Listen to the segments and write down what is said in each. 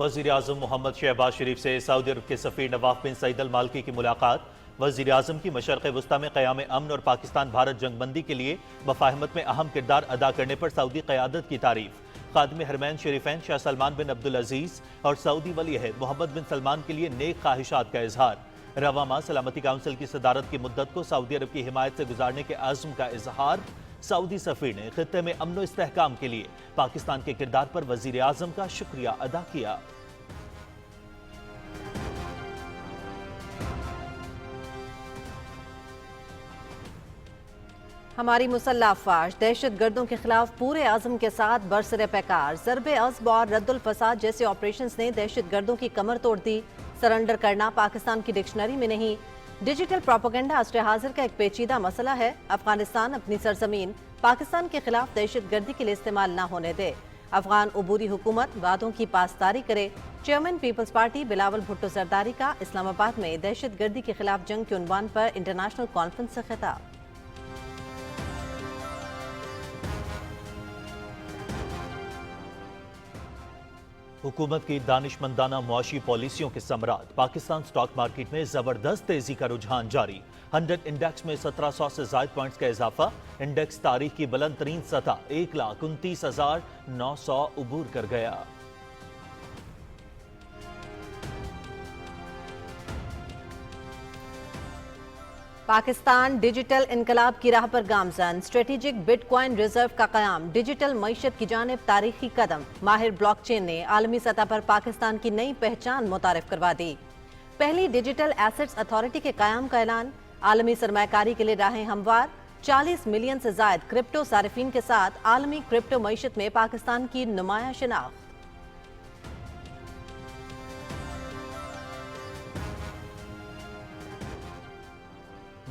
वज़ीर-ए-आज़म मोहम्मद शहबाज शरीफ से सऊदी अरब के सफ़ीर नवाफ बिन सईद अल मालकी की मुलाकात। वज़ीर-ए-आज़म की मशरक़ वस्ता में क़याम अमन और पाकिस्तान भारत जंगबंदी के लिए वफ़ाहमत में अहम किरदार अदा करने पर सऊदी क़यादत की तारीफ़। ख़ादिम हरमैन शरीफैन शाह सलमान बिन अब्दुल अज़ीज़ और सऊदी वली अहद मोहम्मद बिन सलमान के लिए नेक ख्वाहिशात का इजहार। रवा माह सलामती काउंसिल की सदारत की मुद्दत को सऊदी अरब की हिमायत से गुजारने के अज़्म का इजहार। सऊदी सफ़ीर ने खित्ते में अमन व इस्तेहकाम के लिए पाकिस्तान के किरदार पर वज़ीर-ए-आज़म का शुक्रिया अदा किया। हमारी मुसल्लह अफवाज दहशत गर्दों के खिलाफ पूरे आज़म के साथ बरसरे पैकार। ज़रबे अज़्ब और रद्दुल फसाद जैसे ऑपरेशंस ने दहशत गर्दों की कमर तोड़ दी। सरेंडर करना पाकिस्तान की डिक्शनरी में नहीं। डिजिटल प्रोपेगेंडा अस्र हाजिर का एक पेचीदा मसला है। अफगानिस्तान अपनी सरजमीन पाकिस्तान के खिलाफ दहशत गर्दी के लिए इस्तेमाल न होने दे। अफगान उबूरी हुकूमत वादों की पासदारी करे। Chairman Peoples Party Bilawal Bhutto Zardari का इस्लामाबाद में दहशत गर्दी के खिलाफ जंग के उन्वान पर इंटरनेशनल कॉन्फ्रेंस से खिताब। हुकूमत की दानिशमंदाना मुआशी पॉलिसियों के समरात। पाकिस्तान स्टॉक मार्केट में जबरदस्त तेजी का रुझान जारी। 100 इंडेक्स में 1700 से ज्यादा पॉइंट्स का इजाफा। इंडेक्स तारीख की बुलंद तरीन सतह 1,29,900 उबूर कर गया। पाकिस्तान डिजिटल इनकलाब की राह पर गामजन। स्ट्रेटेजिक बिटकॉइन रिजर्व का कयाम डिजिटल मईशत की जानिब तारीखी कदम। माहिर ब्लॉकचेन ने आलमी सतह पर पाकिस्तान की नई पहचान मुतारिफ करवा दी। पहली डिजिटल एसेट्स अथॉरिटी के कयाम का ऐलान। आलमी सरमायाकारी के लिए राहें हमवार। 40 मिलियन से ज्यादा क्रिप्टो सारिफीन के साथ आलमी क्रिप्टो मईशत में पाकिस्तान की नुमाया शिनाख्त।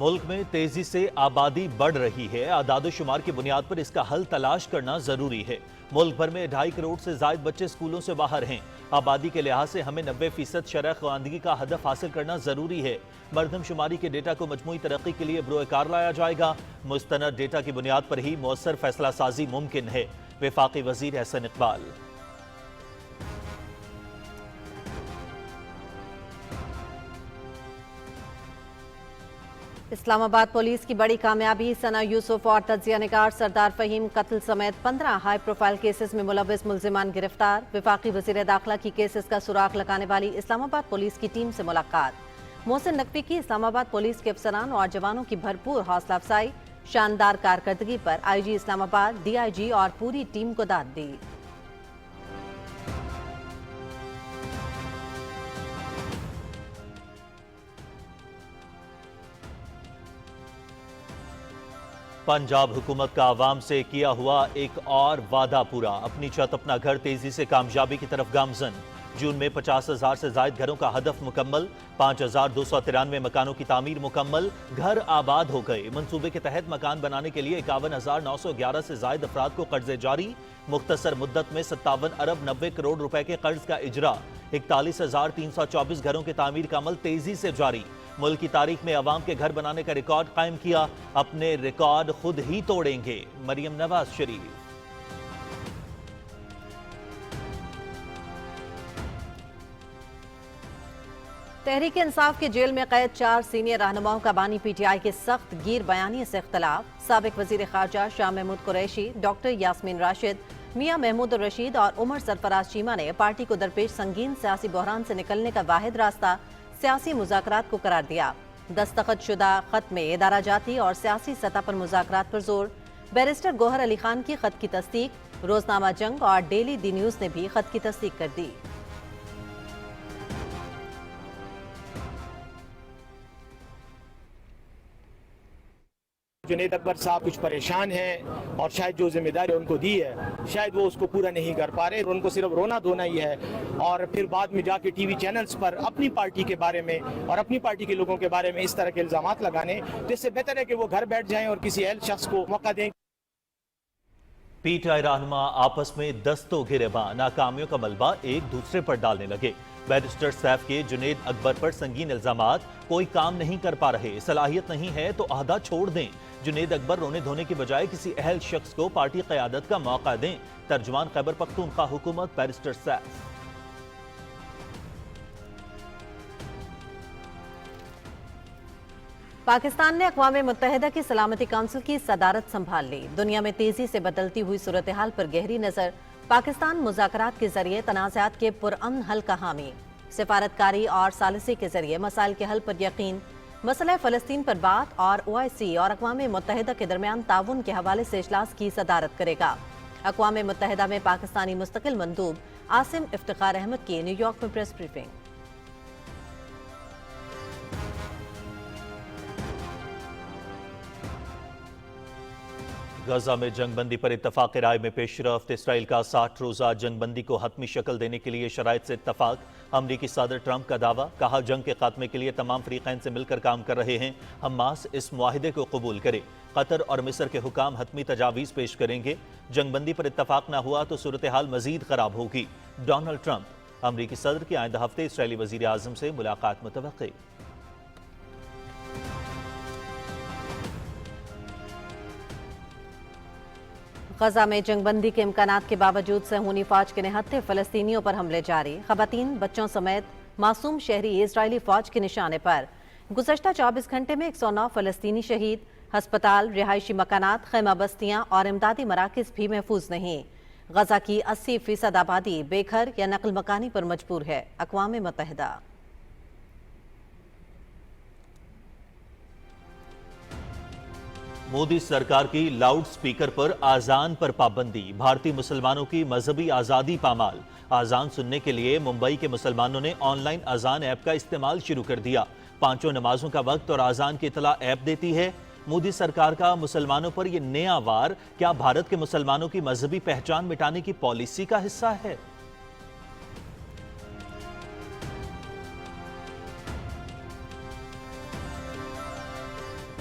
मुल्क में तेजी से आबादी बढ़ रही है। आदाद-ओ-शुमार की बुनियाद पर इसका हल तलाश करना जरूरी है। मुल्क भर में 2.5 करोड़ से ज्यादा बच्चे स्कूलों से बाहर हैं। आबादी के लिहाज से हमें 90% शरह ख़वानदगी का हदफ हासिल करना जरूरी है। मरदमशुमारी के डेटा को मजमूई तरक्की के लिए बरोए-कार लाया जाएगा। मुस्तनद डेटा की बुनियाद पर ही मौसर फैसला साजी मुमकिन है। वफाकी वजीर एहसन इकबाल। इस्लामाबाद पुलिस की बड़ी कामयाबी। सना यूसुफ और तजिया निगार सरदार फहीम कत्ल समेत 15 हाई प्रोफाइल केसेस में मुलव्वस मुल्जिमान गिरफ्तार। वफाकी वजीर दाखिला की केसेस का सुराग लगाने वाली इस्लामाबाद पुलिस की टीम से मुलाकात। मोहसिन नकवी की इस्लामाबाद पुलिस के अफसरान और जवानों की भरपूर हौसला अफजाई। शानदार कारकर्दगी पर IG इस्लामाबाद, DIG और पूरी टीम को दाद दी। पंजाब हुकूमत का आवाम से किया हुआ एक और वादा पूरा। अपनी छत अपना घर तेजी से कामयाबी की तरफ गामजन। जून में 50,000 से ज्यादा घरों का हदफ मुकम्मल। 5,293 मकानों की तामीर मुकम्मल। घर आबाद हो गए। मंसूबे के तहत मकान बनाने के लिए 51,911 से ज्यादा अफराद को कर्जे जारी। मुख्तसर मुद्दत में 57 अरब 90 करोड़ रुपए के कर्ज का इजरा। 41,324 घरों की तामीर का अमल तेजी से जारी। मुल्क की तारीख में अवाम के घर बनाने का रिकॉर्ड कायम किया। अपने रिकॉर्ड खुद ही तोड़ेंगे। मरियम नवाज शरीफ। तहरीक इंसाफ की जेल में कैद 4 सीनियर रहनुमाओं का बानी PTI के सख्त गिर बयानी से इख्तलाफ। साबिक वजीर खारजा शाह महमूद कुरैशी, डॉक्टर यास्मीन राशिद, मियां महमूद रशीद और उमर सरफराज चीमा ने पार्टी को दरपेश संगीन सियासी बहरान से निकलने का वाहिद रास्ता सियासी मुज़ाकरात को करार दिया। दस्तखत शुदा खत में इदारा जाती और सियासी सतह पर मुज़ाकरात पर जोर। बैरिस्टर गौहर अली खान की खत की तस्दीक। रोजनामा जंग और डेली दी न्यूज ने भी खत की तस्दीक कर दी। जुनैद अकबर साहब कुछ परेशान हैं और शायद जो जिम्मेदारी उनको दी है शायद वो उसको पूरा नहीं कर पा रहे। उनको सिर्फ रोना धोना ही है और फिर बाद में जाके TV चैनल्स पर अपनी पार्टी के बारे में और अपनी पार्टी के लोगों के बारे में इस तरह के इल्जामात लगाने। तो इससे बेहतर है कि वो घर बैठ जाएं और किसी अहल शख्स को मौका दें। PTI रहनुमा आपस में दस्तों गिरेबां। नाकामियों का मलबा एक दूसरे पर डालने लगे। बैरिस्टर सैफ के जुनैद अकबर पर संगीन इल्जामात। कोई काम नहीं कर पा रहे, सलाहियत नहीं है तो अहदा छोड़ दें। जुनैद अकबर रोने धोने की बजाय किसी अहल शख्स को पार्टी क़यादत का मौका दें। तर्जुमान खैबर पख्तूनख्वा हुकूमत बैरिस्टर सैफ। पाकिस्तान ने अक़वाम मुत्तहिदा की सलामती काउंसिल की सदारत संभाल ली। दुनिया में तेजी से बदलती हुई सूरत हाल पर गहरी नजर। पाकिस्तान मुज़ाकरात के जरिए तनाज़ात के पुरअमन हल का हामी। सिफारतकारी और सालिसी के जरिए मसाइल के हल पर यकीन। मसला फ़लस्तीन पर बात और OIC और अक़वाम मुत्तहिदा के दरमियान ताउन के हवाले से इजलास की सदारत करेगा। अक़वाम मुत्तहिदा में पाकिस्तानी मुस्तकिल मंदूब आसिम इफ्तिखार अहमद की न्यूयॉर्क में प्रेस ब्रीफिंग। गजा में जंगबंदी पर इत्तफाक राय में पेशरफ्त। इसराइल का 60 रोज़ा जंगबंदी को हतमी शक्ल देने के लिए शराइत से इत्तफाक। अमरीकी सदर ट्रंप का दावा, कहा जंग के खात्मे के लिए तमाम फरीकैन से मिलकर काम कर रहे हैं। हमास इस मुआहिदे को कबूल करे। कतर और मिस्र के हुकाम हतमी तजावीज़ पेश करेंगे। जंगबंदी पर इत्तफाक न हुआ तो सूरत हाल मजीद खराब होगी। डोनाल्ड ट्रंप, अमरीकी सदर की आइंदा हफ्ते इसराइली वज़ीर आज़म से मुलाकात मुतवक्की। गजा में जंगबंदी के इम्कानात के बावजूद सहूनी फौज के निहत्थे फ़लस्तीनियों पर हमले जारी। ख़वातीन, बच्चों समेत मासूम शहरी इजरायली फौज के निशाने पर। गुज़श्ता 24 घंटे में 109 फ़लस्तीनी शहीद। हस्पताल, रिहायशी मकानात, खैमा बस्तियाँ और इमदादी मराकज़ भी महफूज नहीं। गजा की 80% आबादी बेघर या नकल मकानी पर मजबूर है। अक़वाम मुत्तहिदा। मोदी सरकार की लाउड स्पीकर पर आजान पर पाबंदी। भारतीय मुसलमानों की मजहबी आज़ादी पामाल। आजान सुनने के लिए मुंबई के मुसलमानों ने ऑनलाइन आजान ऐप का इस्तेमाल शुरू कर दिया। पांचों नमाजों का वक्त और आजान की इतला ऐप देती है। मोदी सरकार का मुसलमानों पर यह नया वार क्या भारत के मुसलमानों की मजहबी पहचान मिटाने की पॉलिसी का हिस्सा है?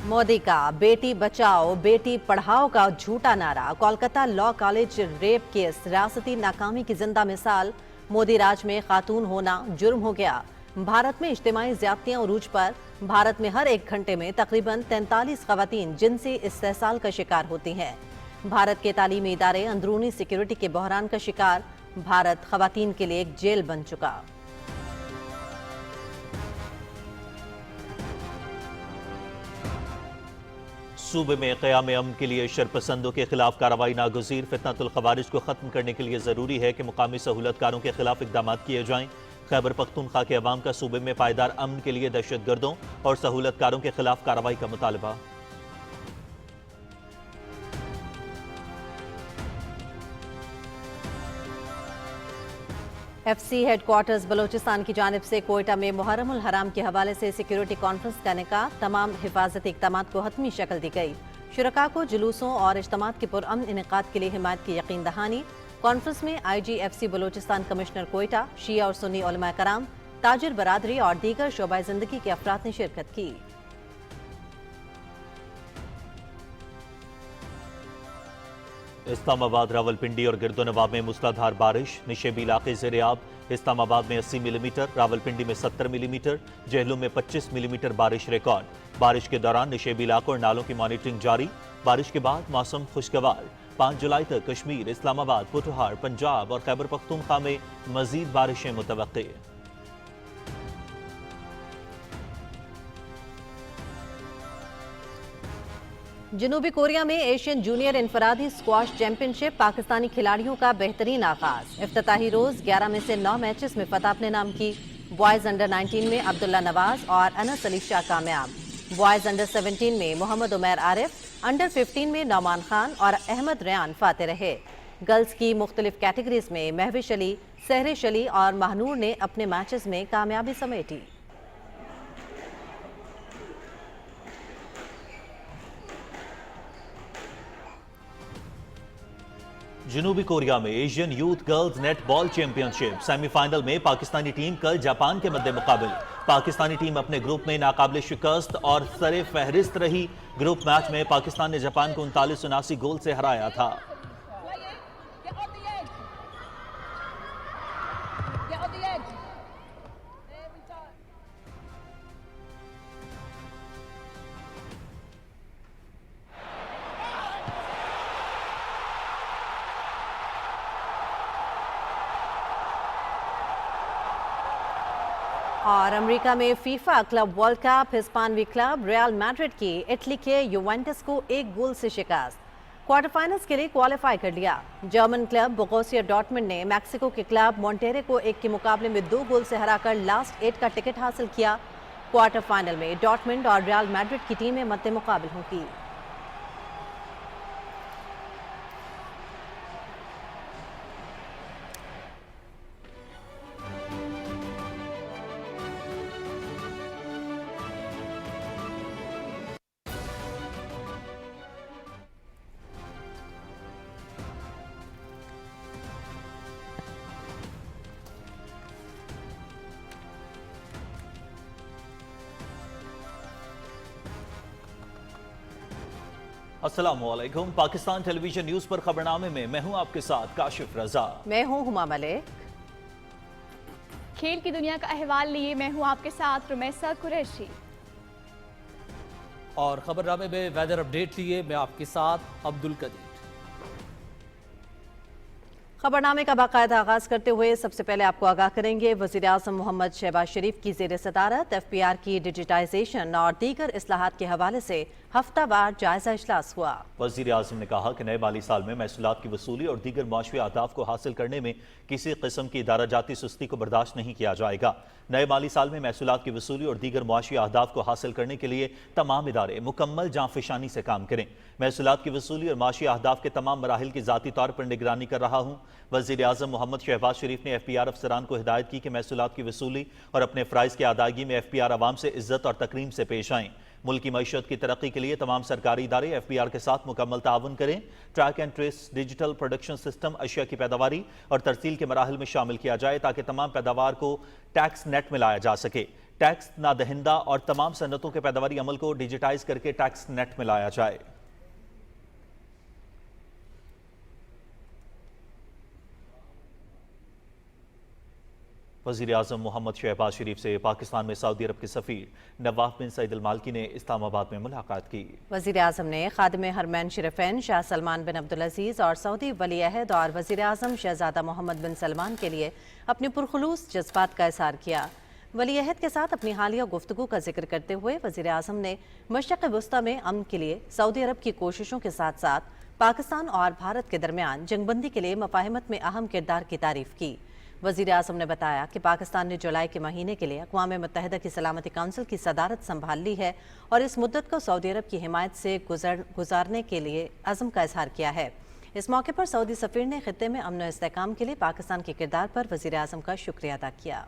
मोदी का बेटी बचाओ बेटी पढ़ाओ का झूठा नारा। Kolkata law college rape case रियासती नाकामी की जिंदा मिसाल। मोदी राज में खातून होना जुर्म हो गया। भारत में इज्तिमाई ज्यादतियां उरूज पर। भारत में हर 1 घंटे में तकरीबन 43 खवातीन जिनसी इस्तेहसाल का शिकार होती हैं। भारत के तालीमी इदारे अंदरूनी सिक्योरिटी के बहरान का शिकार। भारत खवातीन के लिए एक जेल बन चुका। सूबे में क़याम अमन के लिए शरपसंदों के खिलाफ कार्रवाई नागुज़ीर। फितनतुल खवारिज को खत्म करने के लिए जरूरी है कि मुकामी सहूलतकारों के खिलाफ इक़दाम किए जाएं। खैबर पख्तूनख्वा के अवाम का सूबे में पायदार अमन के लिए दहशतगर्दों और सहूलतकारों के खिलाफ कार्रवाई का मुतालबा। FC हेडक्वार्टर्स बलोचिस्तान की जानिब से कोयटा में मुहर्रमुल हराम के हवाले से सिक्योरिटी कॉन्फ्रेंस का इनेकाद। तमाम हिफाजती इक़दाम को हतमी शक्ल दी गई। शुरका को जुलूसों और इज्तिमात के पुरअमन इनेकाद के लिए हिमायत की यकीन दहानी। कॉन्फ्रेंस में IGFC बलोचिस्तान कमिश्नर कोयटा, शिया और सुन्नी उलमा कराम, ताजिर बरादरी और दीगर शोबा जिंदगी के अफराद ने शिरकत की। इस्लामाबाद, रावलपिंडी और गिरदोनवाब में मूसलाधार बारिश। निशेबी इलाके ज़ेर-ए-आब। इस्लामाबाद में 80 मिलीमीटर, रावलपिंडी में 70 मिलीमीटर, जेहलूम में 25 मिलीमीटर बारिश रिकॉर्ड। बारिश के दौरान निशेबी इलाकों और नालों की मॉनिटरिंग जारी। बारिश के बाद मौसम खुशगवार। 5 जुलाई तक कश्मीर, इस्लामाबाद, पुठहार, पंजाब और खैबर पख्तूनख्वा में मजीद बारिशें मुतवक्की। जनूबी कोरिया में एशियन जूनियर इनफरादी स्क्वाश चैंपियनशिप। पाकिस्तानी खिलाड़ियों का बेहतरीन आगाज। इफ्तिताही रोज 11 में से 9 मैचेस में फतह अपने नाम की। बॉयज अंडर 19 में अब्दुल्ला नवाज और अनस अली शाह कामयाब। बॉयज अंडर 17 में मोहम्मद उमैर आरिफ, अंडर 15 में नौमान खान और अहमद रेयान फाते रहे। गर्ल्स की मुख्तलिफ कैटेगरीज में महविश अली, सहरिश अली और महनूर ने अपने मैचेस में कामयाबी समेटी। जनूबी कोरिया में Asian youth girls netball championship semifinal में पाकिस्तानी टीम कल जापान के मद्दे मुकाबिल। पाकिस्तानी टीम अपने ग्रुप में नाकाबिल शिकस्त और सरे फहरिस्त रही। ग्रुप मैच में पाकिस्तान ने जापान को 39-79 गोल से हराया था। और अमेरिका में फीफा क्लब वर्ल्ड कप हिस्पानवी क्लब रियल मैड्रिड की इटली के यूवेंटस को 1 गोल से शिकस्त। क्वार्टर फाइनल्स के लिए क्वालिफाई कर लिया। जर्मन क्लब बोरुसिया डॉर्टमुंड ने मैक्सिको के क्लब मॉन्टेरे को 1 के मुकाबले में 2 गोल से हराकर लास्ट 8 का टिकट हासिल किया। क्वार्टर फाइनल में डॉर्टमुंड और रियल मैड्रिड की टीमें मद्दे मुकाबिल होंगी। अस्सलामुअलैकुम। पाकिस्तान टेलीविजन न्यूज पर खबरनामे में मैं हूं आपके साथ काशिफ रजा। मैं हूं हुमा मलिक। खेल की दुनिया का अहवाल लिए मैं हूं आपके साथ रुमैसा कुरैशी। और खबरनामे में वेदर अपडेट लिए मैं आपके साथ अब्दुल कदीर। खबरनामे का बाकायदा आगाज करते हुए सबसे पहले आपको आगाह करेंगे वजीर आज़म मोहम्मद शहबाज शरीफ की ज़ेर सदारत FPR की डिजिटाइजेशन और दीगर इस्लाहात के हवाले से हफ्तावार जायजा इजलास हुआ। वजीर आज़म ने कहा कि नए माली साल में महसूलात की वसूली और दीगर माशी अहदाफ को हासिल करने में किसी किस्म की इदारा जाती सुस्ती को बर्दाश्त नहीं किया जाएगा। नए माली साल में महसूलात की वसूली और दीगर माशी अहदाफ को हासिल करने के लिए तमाम इदारे मुकम्मल जांफिशानी से काम करें। महसूलात की वसूली और माशी अहदाफ के तमाम मराहिल की ज़ाती तौर पर निगरानी कर रहा हूँ। वज़ीर आज़म मोहम्मद शहबाज शरीफ ने FPR अफसरान को हिदायत की कि महसूलात की वसूली और अपने फ़राइज़ की अदायगी में FPR अवाम से इज्जत और तकरीम से पेश आएँ। मुल्क की मईशत की तरक्की के लिए तमाम सरकारी इदारे FPR के साथ मुकम्मल ताउन करें। Track and trace digital production system अशिया की पैदावारी और तरसील के मराहल में शामिल किया जाए ताकि तमाम पैदावार को टैक्स नेट में लाया जा सके। टैक्स नादहिंदा और तमाम सनतों के पैदावारी अमल को डिजिटाइज करके टैक्स नेट में लाया जाए। वज़ीर आज़म मोहम्मद शहबाज शरीफ से पाकिस्तान में सऊदी अरब के सफ़ीर नवाफ बिन सईद अल मालकी ने इस्लामाबाद में मुलाकात की। वज़ीर आज़म ने खादिम हरमैन शरीफैन शाह सलमान बिन अब्दुल अजीज़ और सऊदी वली अहद और वज़ीर आज़म शहज़ादा मोहम्मद बिन सलमान के लिए अपने पुरखुलूस जज्बात का इज़हार किया। वली अहद के साथ अपनी हालिया गुफ्तगू का जिक्र करते हुए वज़ीर आज़म ने मशरक़ वस्ता में अमन के लिए सऊदी अरब की कोशिशों के साथ साथ पाकिस्तान और भारत के दरमियान जंगबंदी के लिए मफाहिमत में अहम किरदार की तारीफ की। वज़ीर आज़म ने बताया कि पाकिस्तान ने जुलाई के महीने के लिए अक़वाम मुत्तहिदा की सलामती काउंसिल की सदारत संभाल ली है और इस मुद्दत को सऊदी अरब की हिमायत से गुजारने के लिए अज़म का इज़हार किया है। इस मौके पर सऊदी सफ़ीर ने खित्ते में अमन और इस्तेहकाम के लिए पाकिस्तान के किरदार पर वज़ीर आज़म का शुक्रिया अदा किया।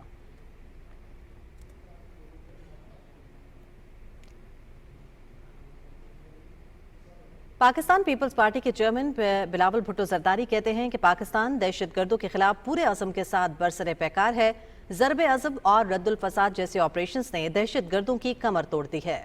पाकिस्तान पीपल्स पार्टी के चेयरमैन बिलावल भुट्टो जरदारी कहते हैं कि पाकिस्तान दहशतगर्दों के खिलाफ पूरे अज़म के साथ बरसरे पैकार है। ज़रबे अज़ब और रद्दुल फसाद जैसे ऑपरेशंस ने दहशतगर्दों की कमर तोड़ दी है।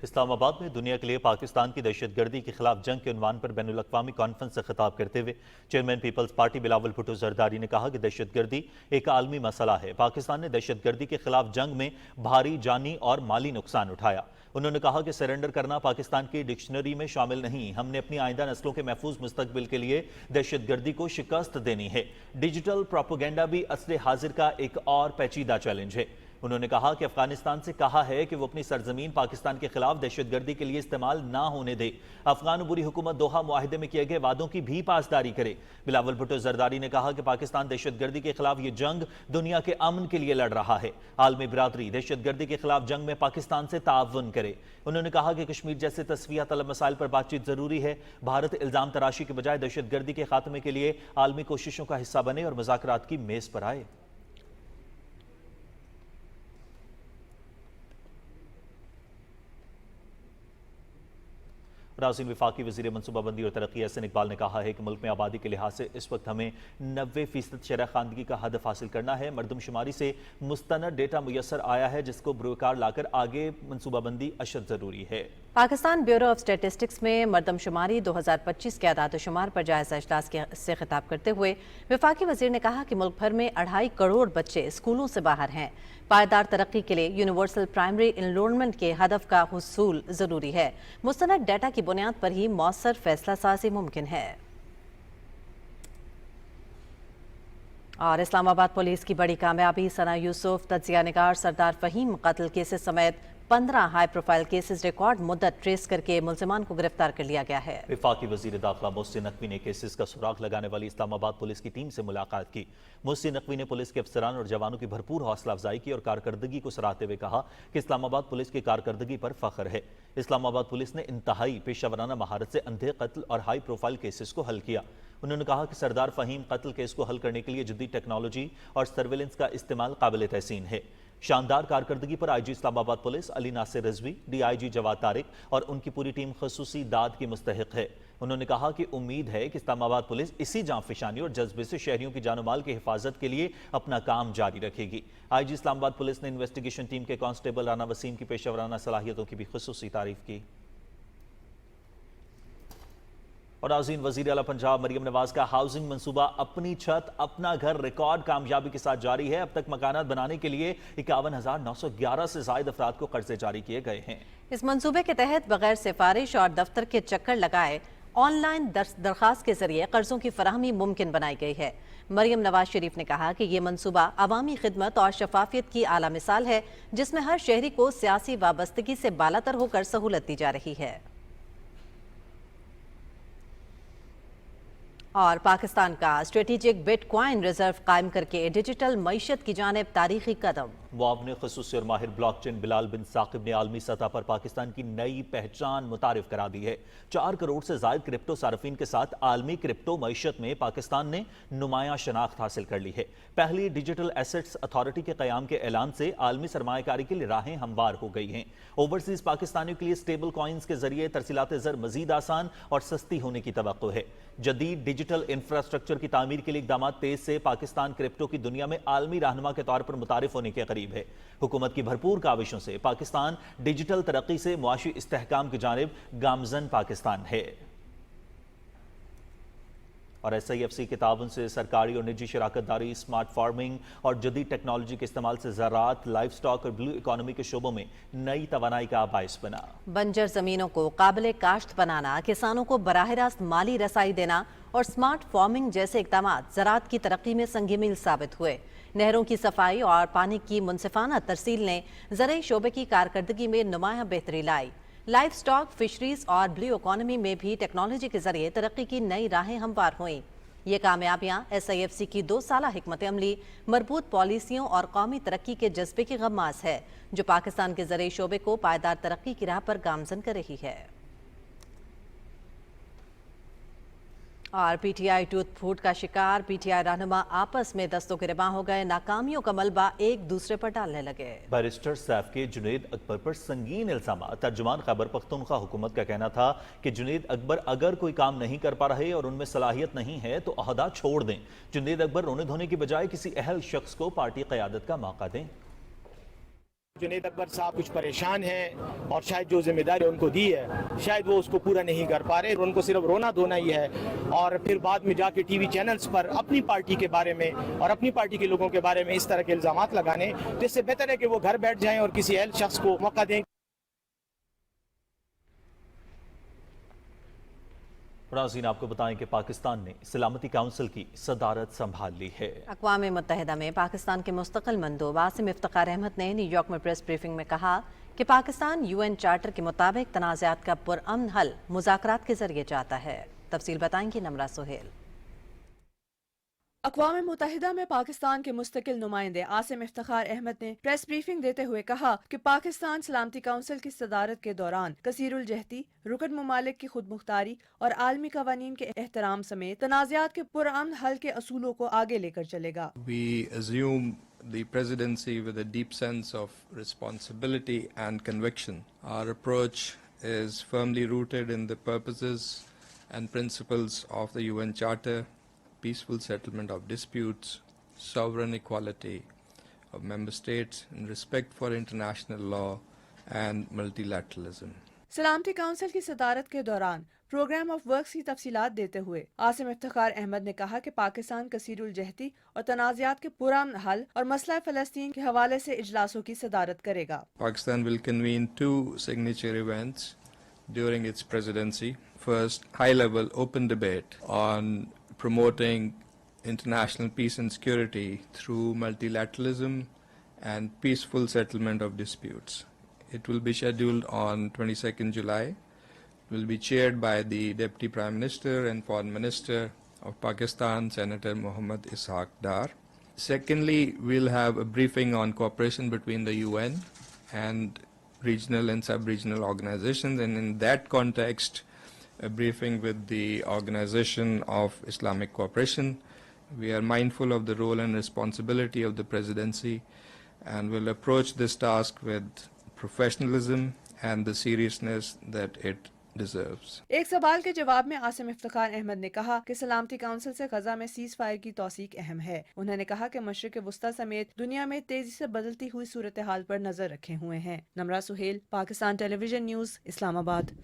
इस्लामाबाद में दुनिया के लिए पाकिस्तान की दहशतगर्दी के खिलाफ जंग के उन्वान पर बैनुल अक़वामी कॉन्फ्रेंस से खिताब करते हुए chairman Peoples Party Bilawal Bhutto Zardari ने कहा कि दहशतगर्दी एक आलमी मसला है। पाकिस्तान ने दहशतगर्दी के खिलाफ जंग में भारी जानी और माली नुकसान उठाया। उन्होंने कहा कि सरेंडर करना पाकिस्तान की डिक्शनरी में शामिल नहीं। हमने अपनी आइंदा नस्लों के महफूज मुस्तकबिल के लिए दहशतगर्दी को शिकस्त देनी है। डिजिटल प्रोपोगेंडा भी असले हाजिर का एक और पेचीदा चैलेंज है। उन्होंने कहा कि अफगानिस्तान से कहा है कि वो अपनी सरजमीन पाकिस्तान के खिलाफ दहशतगर्दी के लिए इस्तेमाल ना होने दे। अफगान बुरी हुकूमत दोहा मुआहिदे में किए गए वादों की भी पासदारी करे। बिलावल भुट्टो जरदारी ने कहा कि पाकिस्तान दहशतगर्दी के खिलाफ ये जंग दुनिया के अमन के लिए लड़ रहा है। आलमी बिरादरी दहशतगर्दी के खिलाफ जंग में पाकिस्तान से ताउन करे। उन्होंने कहा कि कश्मीर जैसे तस्वीया तलब मसाइल पर बातचीत जरूरी है। भारत इल्जाम तराशी के बजाय दहशतगर्दी के खात्मे के लिए आलमी कोशिशों का हिस्सा बने और मुज़ाकरात की मेज पर आए। नाज़रीन, वफाकी वज़ीर मनसूबाबंदी और तरक्की एहसन इकबाल ने कहा है कि मुल्क में आबादी के लिहाज से इस वक्त हमें 90% शरह खानगी का हदफ हासिल करना है। मरदमशुमारी से मुस्तनद डेटा मुयसर आया है जिसको बरोकार लाकर आगे मनसूबाबंदी अशद ज़रूरी है। पाकिस्तान ब्यूरो ऑफ स्टैटिस्टिक्स में मरदमशुमारी 2025 के आदाद-ओ-शुमार पर जायजा इजलास से खिताब करते हुए वफाकी वज़ीर ने कहा कि मुल्क भर में 2.5 करोड़ बच्चे स्कूलों से बाहर हैं। पायदार तरक्की के लिए यूनिवर्सल प्राइमरी इनरोलमेंट के हदफ का हुसूल ज़रूरी है। मुस्तनद डाटा की बुनियाद पर ही मौसर फैसला साजी मुमकिन है। और इस्लामाबाद पुलिस की बड़ी कामयाबी, सना यूसुफ, तज्जिया निगार, सरदार फहीम कत्ल केसेस समेत 15 हाई प्रोफाइल केसेस रिकॉर्ड मुद्दत ट्रेस करके मुल्जिमान को गिरफ्तार कर लिया गया है। वफाकी वजीर दाखिला मोहसिन नकवी ने केसेस का सुराग लगाने वाली इस्लामाबाद पुलिस की टीम से मुलाकात की। मोहसिन नकवी ने पुलिस के अफसरान और जवानों की भरपूर हौसला अफजाई की और कारकर्दगी को सराहते हुए कहा कि इस्लामाबाद पुलिस की कारकर्दगी पर फख्र है। इस्लामाबाद पुलिस ने इंतहाई पेशावराना महारत से अंधे कत्ल और हाई प्रोफाइल केसेस को हल किया। उन्होंने कहा कि सरदार फहीम कत्ल केस को हल करने के लिए जदीद टेक्नोलॉजी और सर्वेलेंस का इस्तेमाल काबिल तहसीन है। शानदार कारकर्दगी पर IG Islamabad police Ali Nasir Rizvi, DIG Jawad Tariq और उनकी पूरी टीम खसूसी दाद की मुस्तहिक है। उन्होंने कहा कि उम्मीद है कि इस्लामाबाद पुलिस इसी जांफिशानी और जज्बे से शहरियों की जानो माल की हिफाजत के लिए अपना काम जारी रखेगी। आईजी इस्लामाबाद पुलिस ने इन्वेस्टिगेशन टीम के कांस्टेबल राना वसीम की पेशेवराना सलाहियतों की भी खसूसी तारीफ की। और नाज़रीन, वज़ीर आला पंजाब मरियम नवाज का हाउसिंग मंसूबा अपनी छत अपना घर रिकॉर्ड कामयाबी के साथ जारी है। अब तक मकानात बनाने के लिए 51,911 से ज़ायद अफराद को कर्जे जारी किए गए हैं। इस मंसूबे के तहत बगैर सिफारिश और दफ्तर के चक्कर लगाए ऑनलाइन दरखास्त के जरिए कर्जों की फराहमी मुमकिन बनाई गई है। मरियम नवाज शरीफ ने कहा कि ये मंसूबा अवामी खिदमत और शफाफियत की आला मिसाल है, जिसमें हर शहरी को सियासी वाबस्तगी से बालातर होकर सहूलत दी जा रही है। और पाकिस्तान का स्ट्रेटेजिक बिटकॉइन रिजर्व कायम करके डिजिटल मईशत की जानिब तारीखी कदम। मुआवने खसूसी और माहिर ब्लॉकचेन बिलाल बिन साकिब ने आलमी सतह पर पाकिस्तान की नई पहचान मुतारिफ करा दी है। 4 करोड़ से ज्यादा क्रिप्टो सार्फिन के साथ आलमी क्रिप्टो मईशत में पाकिस्तान ने नुमायां शनाख्त हासिल कर ली है। पहली डिजिटल एसेट्स अथॉरिटी के कयाम के ऐलान से आलमी सरमायाकारी के लिए राहें हमवार हो गई हैं। ओवरसीज पाकिस्तानियों के लिए स्टेबल कॉइन्स के जरिए तरसीलात ज़र मजीद आसान और सस्ती होने की तवक्को है। जदीद डिजिटल इंफ्रास्ट्रक्चर की तामीर के लिए इक़दाम तेज से पाकिस्तान क्रिप्टो की दुनिया में आलमी रहनुमा के तौर पर मुतारिफ होने के करीब है। हुकूमत की भरपूर काविशों से पाकिस्तान डिजिटल तरक्की से मुआशी इस्तेहकाम की जानिब गामजन पाकिस्तान है। और SIFC के ताउन से सरकारी और निजी शराकतदारी स्मार्ट फार्मिंग और जदीद टेक्नोलॉजी के इस्तेमाल से ज़राअत, लाइफ स्टॉक और ब्लू इकोनॉमी के शोबों में नई तवानाई का बाइस बना। बंजर जमीनों को काबिल काश्त बनाना, किसानों को बराह रास्त माली रसाई देना और स्मार्ट फार्मिंग जैसे इक़दाम ज़राअत की तरक्की में संग मील साबित हुए। नहरों की सफाई और पानी की मुनसिफाना तरसील ने ज़राई शोबे की कारकर्दगी में नुमायां बेहतरी लाई। लाइफ स्टॉक, फिशरीज और ब्लू इकोनॉमी में भी टेक्नोलॉजी के जरिए तरक्की की नई राहें हमवार हुईं। ये कामयाबियां SIFC की 2 साला हिकमत अमली, मरबूत पॉलिसियों और कौमी तरक्की के जज्बे की गम्मास है, जो पाकिस्तान के ज़राई शोबे को पायदार तरक्की की राह पर गामजन कर रही है। और PTI टूथ फूट का शिकार, PTI रहनुमा आपस में दस्तों गिरबां हो गए, नाकामियों का मलबा एक दूसरे पर डालने लगे। बैरिस्टर सैफ के जुनेद अकबर पर संगीन इल्जाम। तर्जुमान खैबर पख्तूनख्वा हुकूमत का कहना था कि जुनेद अकबर अगर कोई काम नहीं कर पा रहे और उनमें सलाहियत नहीं है तो ओहदा छोड़ दें। जुनेद अकबर रोने धोने की बजाय किसी अहल शख्स को पार्टी क़यादत का मौका दें। जुनेद अकबर साहब कुछ परेशान हैं और शायद जो जिम्मेदारी उनको दी है शायद वो उसको पूरा नहीं कर पा रहे। उनको सिर्फ रोना धोना ही है और फिर बाद में जाके टीवी चैनल्स पर अपनी पार्टी के बारे में और अपनी पार्टी के लोगों के बारे में इस तरह के इल्जामात लगाने, तो इससे बेहतर है कि वो घर बैठ जाएं और किसी अहल शख्स को मौका दें। नाज़रीन, आपको बताएं कि पाकिस्तान ने सलामती काउंसिल की सदारत संभाल ली है। अक़वाम मुत्तहिदा में पाकिस्तान के मुस्तक़िल मंदूब आसिम इफ्तिखार अहमद ने न्यूयॉर्क में प्रेस ब्रीफिंग में कहा कि पाकिस्तान UN चार्टर के मुताबिक तनाज़ात का पुरअमन हल मुज़ाकरात के जरिए चाहता है। तफसील बताएंगी नमरा सुहेल। अक़वाम मुत्तहिदा में पाकिस्तान के मुस्तकिल नुमाइंदे आसिम इफ्तिखार अहमद ने प्रेस ब्रीफिंग देते हुए कहा कि पाकिस्तान सलामती काउंसिल की सदारत के दौरान कसीरुल जहती, रुकन ममालिक की खुद मुख्तारी और आलमी कवानीन के एहतराम समेत तनाज़ात के पुरअमन हल के असूलों को आगे लेकर चलेगा। We assume the presidency with a deep sense of responsibility and conviction. Our approach is firmly rooted in the purposes and principles of the UN Charter, peaceful settlement of disputes, sovereign equality of member states, and respect for international law and multilateralism. सलामती council की सदारत के दौरान programme of works की तफसीलात देते हुए आसिम इफ्तिखार अहमद ने कहा कि पाकिस्तान कसीरुल जहती और तनाज़ात के पुरअमन हल और मसला फ़लस्तीन के हवाले से इजलासों की सदारत करेगा। Pakistan will convene 2 signature events during its presidency. First, high-level open debate on promoting international peace and security through multilateralism and peaceful settlement of disputes. It will be scheduled on 22nd July. It will be chaired by the Deputy Prime Minister and Foreign Minister of Pakistan, Senator Muhammad Ishaq Dar. Secondly, we'll have a briefing on cooperation between the UN and regional and sub-regional organizations, and in that context, a briefing with the Organization of Islamic Cooperation. We are mindful of the role and responsibility of the presidency and will approach this task with professionalism and the seriousness that it deserves. एक सवाल के जवाब में आसिम इफ्तिखार अहमद ने कहा कि सलामती council से गजा में सीज फायर की तौसीक अहम है। उन्होंने कहा कि मशरिक वस्ता समेत दुनिया में तेजी से बदलती हुई सूरत हाल पर नजर रखे हुए हैं। Namra Suhail, Pakistan television news, Islamabad.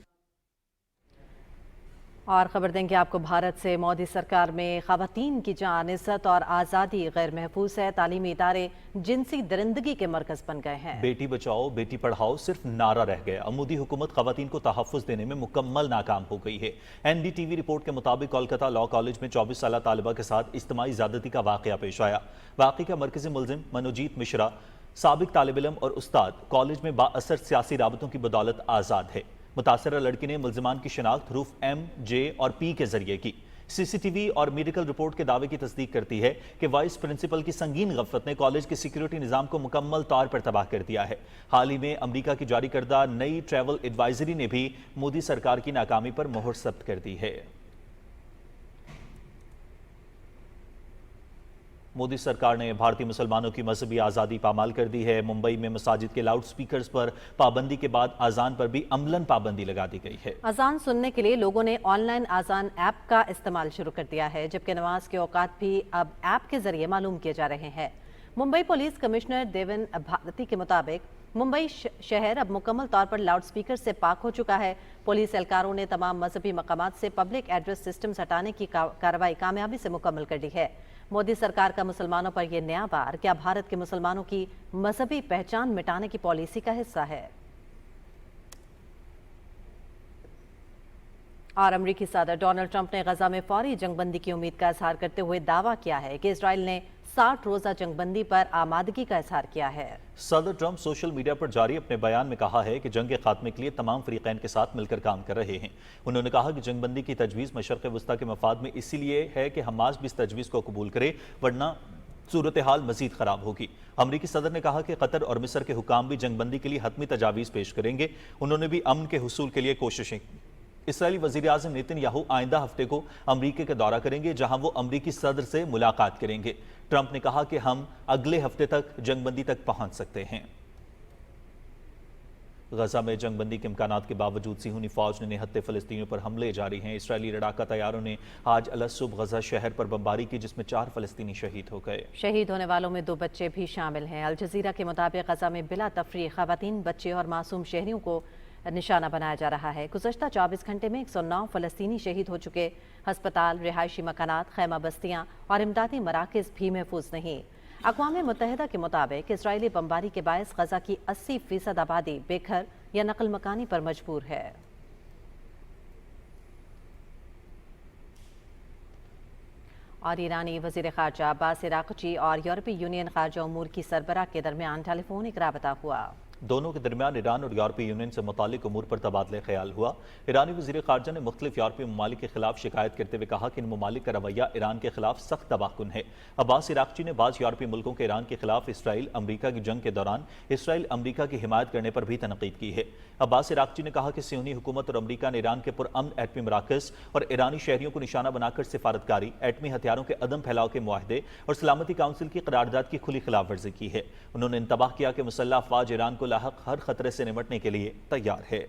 और खबर देंगे आपको भारत से। मोदी सरकार में ख़वातीन की जान, इज्जत और आज़ादी गैर महफूज है। तालीमी इदारे जिनसी दरिंदगी के मरकज बन गए हैं। बेटी बचाओ बेटी पढ़ाओ सिर्फ नारा रह गया। मोदी हुकूमत ख़वातीन को तहफ़्फ़ुज़ देने में मुकम्मल नाकाम हो गई है। NDTV रिपोर्ट के मुताबिक कोलकाता लॉ कॉलेज में 24 साल तालिबा के साथ इज्तिमाई ज़्यादती का वाक़या पेश आया। वाक़े का मरकज़ी मुलज़िम मनोजीत मिश्रा, साबिक तालिब इल्म और उस्ताद, कॉलेज में बाअसर सियासी राबतों की बदौलत आज़ाद है। मुतासरा लड़की ने मुल्जिमान की शिनाख्त हरूफ M, J और P के जरिए की। CCTV और मेडिकल रिपोर्ट के दावे की तस्दीक करती है कि वाइस प्रिंसिपल की संगीन गफलत ने कॉलेज के सिक्योरिटी निज़ाम को मुकम्मल तौर पर तबाह कर दिया है। हाल ही में अमरीका की जारी करदा नई ट्रैवल एडवाइजरी ने भी मोदी सरकार की नाकामी पर मोहर सब्त कर दी है। मोदी सरकार ने भारतीय मुसलमानों की मजहबी आज़ादी पामाल कर दी है। मुंबई में मसाजिद के लाउड स्पीकर्स पर पाबंदी के बाद अजान पर भी अमलन पाबंदी लगा दी गई है। अजान सुनने के लिए लोगों ने ऑनलाइन अजान ऐप का इस्तेमाल शुरू कर दिया है, जबकि नमाज के औकात भी अब ऐप के जरिए मालूम किए जा रहे हैं। मुंबई पुलिस कमिश्नर देवन भारती के मुताबिक मुंबई शहर अब मुकम्मल तौर पर लाउड स्पीकर से पाक हो चुका है। पुलिस एहलकारों ने तमाम मजहबी मकामात से पब्लिक एड्रेस सिस्टम्स हटाने की कार्रवाई कामयाबी से मुकम्मल कर ली है। मोदी सरकार का मुसलमानों पर यह नया वार क्या भारत के मुसलमानों की मजहबी पहचान मिटाने की पॉलिसी का हिस्सा है? और अमरीकी सदर डोनाल्ड ट्रंप ने गजा में फौरी जंगबंदी की उम्मीद का इजहार करते हुए दावा किया है कि इजराइल ने 60 रोजा जंगबंदी पर आमादगी का इजहार किया है। सदर ट्रंप सोशल मीडिया पर जारी अपने बयान में कहा है कि जंग के खात्मे के लिए तमाम फरीकैन के साथ मिलकर काम कर रहे हैं। उन्होंने कहा कि जंगबंदी की तजवीज़ मशरक़ वस्ता के मफाद में इसीलिए है कि हमास भी इस तजवीज़ को कबूल करे, वरना सूरत हाल मजीद खराब होगी। अमरीकी सदर ने कहा कि कतर और मिस्र के हुकाम भी जंगबंदी के लिए हतमी तजावीज़ पेश करेंगे। उन्होंने भी अमन के हुसूल के लिए कोशिशें। इसराइली वज़ीर आज़म नेतन्याहू आइंदा हफ्ते को अमरीका का दौरा करेंगे, जहां वो अमरीकी सदर से मुलाकात करेंगे। ट्रंप ने कहा कि हम अगले हफ्ते तक जंगबंदी तक पहुंच सकते हैं। गजा में जंगबंदी के इम्कानात के बावजूद सिहूनी फौज ने निहत्ते फ़लस्तीनियों पर हमले जारी हैं। इसराइली लड़ाका तैयारों ने आज अलसुब गजा शहर पर बमबारी की, जिसमें 4 फ़लस्तीनी शहीद हो गए। शहीद होने वालों में 2 बच्चे भी शामिल हैं। अल जज़ीरा के मुताबिक गजा में बिला तफरीक ख़वातीन, बच्चे और मासूम शहरियों को निशाना बनाया जा रहा है। गुज़श्ता 24 घंटे में 109 फ़लस्तीनी शहीद हो चुके। हस्पताल, रिहायशी मकानात, खैमा बस्तियाँ और इमदादी मराकज़ भी महफूज नहीं। अक़वाम मुत्तहिदा के मुताबिक इसराइली बमबारी के बायस गजा की 80% आबादी बेघर या नकल मकानी पर मजबूर है। और ईरानी वज़ीर ख़ारजा अब्बास अराग़ची और यूरोपीय यूनियन ख़ारजा उमूर की सरबराह के दरमियान टेलीफोनिक राबता हुआ। दोनों के दरमियान ईरान और यूरोपीय यूनियन से मुतालिक उमूर पर तबादला ख्याल हुआ। ईरानी वज़ीर ख़ारजा ने मुख्तलिफ यूरोपीय ममालिक के खिलाफ शिकायत करते हुए कहा कि इन ममालिक का रवैया ईरान के खिलाफ सख्त तबाहकुन है। अब्बास अराग़ची ने बाज़ यूरोपीय मुल्कों के ईरान के खिलाफ इसराइल अमरीका की जंग के दौरान इसराइल अमरीका की हिमायत करने पर भी तनकीद की है। अब्बास अराग़ची ने कहा कि सियोनी हुकूमत और अमरीका ने ईरान के पुरअमन एटमी मराकज़ और ईरानी शहरियों को निशाना बनाकर सिफारतकारी, एटमी हथियारों के अदम फैलाव के मुआहदे और सलामती काउंसिल की करारदाद की खुली खिलाफ वर्जी की है। उन्होंने इंतबाह किया कि मुसल्लह अफवाज ईरान को लाहक हर खतरे से निपटने के लिए तैयार है।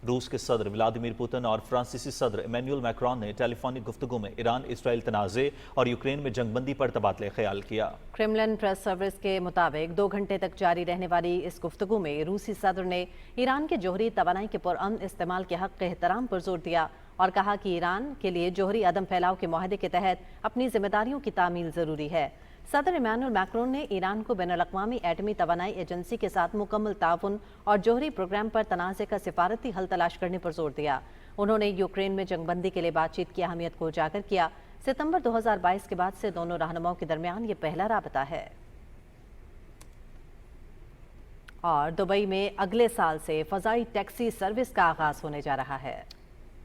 रूस के सदर व्लादिमीर पुतिन और फ्रांसीसी सदर इमैनुअल मैक्रोन ने टेलीफोनिक गुफ्तगू में ईरान इसराइल तनाज़े और यूक्रेन में जंगबंदी पर तबादला ख्याल किया। क्रेमलिन प्रेस सर्विस के मुताबिक 2 घंटे तक जारी रहने वाली इस गुफ्तगू में रूसी सदर ने ईरान के जोहरी तवानाई के पुरअमन इस्तेमाल के हक़ के एहतराम पर जोर दिया और कहा कि ईरान के लिए जोहरी अदम फैलाव के मुआहदे के तहत अपनी जिम्मेदारियों की तामील ज़रूरी है। सदर इमानुअल मैक्रोन ने ईरान को बैनुल-अक़वामी एटमी तवानाई एजेंसी के साथ मुकम्मल ताउन और जोहरी प्रोग्राम पर तनाज़े का सिफारती हल तलाश करने पर जोर दिया। उन्होंने यूक्रेन में जंगबंदी के लिए बातचीत की अहमियत को उजागर किया। सितंबर 2022 के बाद से दोनों रहनुमाओं के दरमियान ये पहला राबता है। और दुबई में अगले साल से फ़ज़ाई टैक्सी सर्विस का आगाज होने जा रहा है।